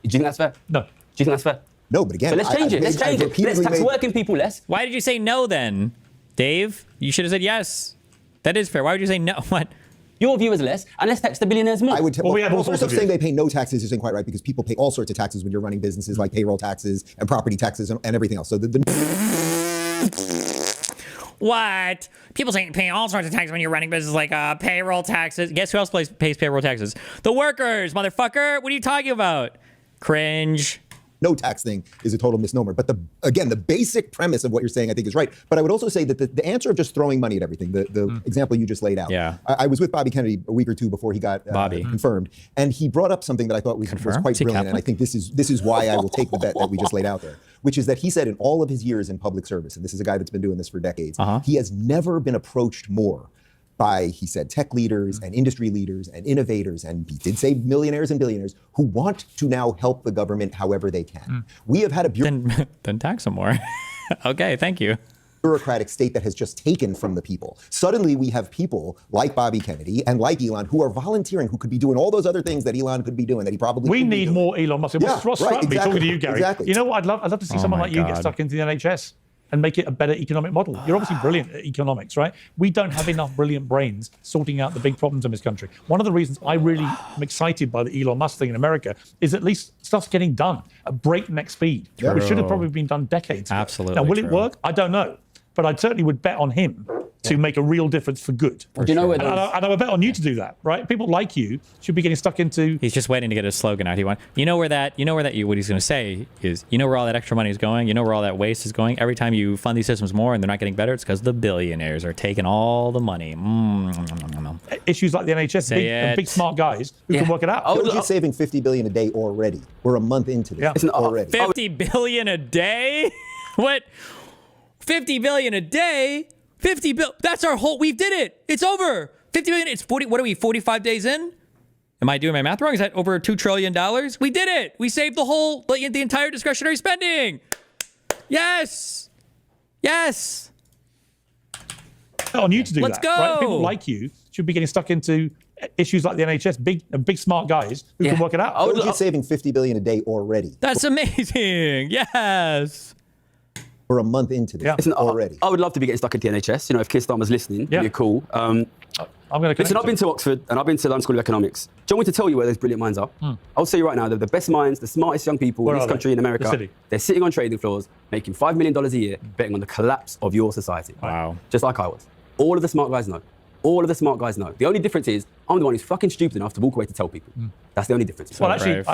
you think that's fair? No. Do you think that's fair? No, but again, so let's change it. Let's change it. Let's tax working people less. Why did you say no then, Dave? You should have said yes. That is fair. Why would you say no? What? Your viewers less, and let's tax the billionaires more. I would we have all first sorts off, of saying they pay no taxes isn't quite right because people pay all sorts of taxes when you're running businesses, like payroll taxes and property taxes and everything else. So What? People pay all sorts of taxes when you're running business, like payroll taxes. Guess who else pays payroll taxes? The workers, motherfucker. What are you talking about? Cringe. No tax thing is a total misnomer. But the basic premise of what you're saying, I think, is right. But I would also say that the answer of just throwing money at everything, the example you just laid out. Yeah. I was with Bobby Kennedy a week or two before he got confirmed, and he brought up something that I thought was quite brilliant, and I think this is why I will take the bet that we just laid out there, which is that he said in all of his years in public service, and this is a guy that's been doing this for decades, he has never been approached more by, he said, tech leaders and industry leaders and innovators, and he did say millionaires and billionaires, who want to now help the government however they can. We have had a then tax them more. Okay, thank you. Bureaucratic state that has just taken from the people. Suddenly we have people like Bobby Kennedy and like Elon who are volunteering, who could be doing all those other things that Elon could be doing, that he probably We need more Elon Musk. What's struck me, talking to you, Gary, you know what, I'd love to see someone like you get stuck into the NHS and make it a better economic model. You're obviously brilliant at economics, right? We don't have enough brilliant brains sorting out the big problems in this country. One of the reasons I really am excited by the Elon Musk thing in America is at least stuff's getting done at breakneck speed, which should have probably been done decades ago. Absolutely. Now, will it work? I don't know. But I certainly would bet on him to make a real difference for good. Do you know where And I bet on you to do that, right? People like you should be getting stuck into. He's just waiting to get his slogan out. What he's going to say is, you know where all that extra money is going? You know where all that waste is going? Every time you fund these systems more and they're not getting better, it's because the billionaires are taking all the money. Issues like the NHS, big smart guys who can work it out. We're saving $50 billion a day already. We're a month into this already. 50 billion a day? What? 50 billion a day? 50 bill. That's our whole. We did it. It's over. 50 billion. It's 40. What are we? 45 days in? Am I doing my math wrong? Is that over $2 trillion? We did it. We saved the entire discretionary spending. Yes. Yes. On you to do Let's that. go. Right? People like you should be getting stuck into issues like the NHS, big smart guys who can work it out. We're saving $50 billion a day already. That's amazing. Yes. We're a month into this already. I would love to be getting stuck into the NHS. You know, if Keir Starmer's listening, it'd be cool. I'm going to listen, I've been to Oxford and I've been to London School of Economics. Do you want me to tell you where those brilliant minds are? I'll tell you right now, they're the best minds, the smartest young people in this country, in America. They're sitting on trading floors, making $5 million a year, betting on the collapse of your society. Wow. Just like I was. All of the smart guys know. All of the smart guys know. The only difference is I'm the one who's fucking stupid enough to walk away to tell people. That's the only difference. Well, actually,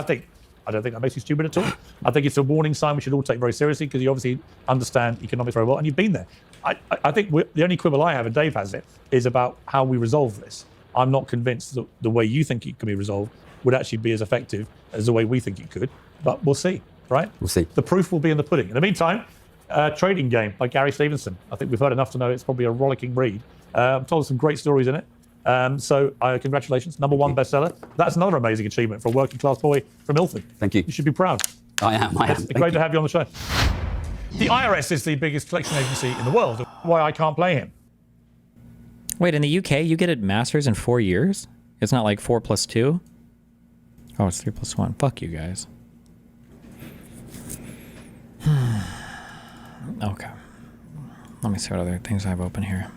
I don't think that makes you stupid at all. I think it's a warning sign we should all take very seriously because you obviously understand economics very well and you've been there. I think the only quibble I have, and Dave has it, is about how we resolve this. I'm not convinced that the way you think it can be resolved would actually be as effective as the way we think it could, but we'll see, right? We'll see. The proof will be in the pudding. In the meantime, Trading Game by Gary Stevenson. I think we've heard enough to know it's probably a rollicking read. I've told some great stories in it. So congratulations, #1 bestseller. That's another amazing achievement for a working class boy from Ilford. Thank you. You should be proud. I am. Great to have you on the show. The IRS is the biggest collection agency in the world. Why I can't play him. Wait, in the UK, you get a master's in 4 years? It's not like 4 + 2? Oh, it's 3 + 1. Fuck you guys. Okay. Let me see what other things I have open here.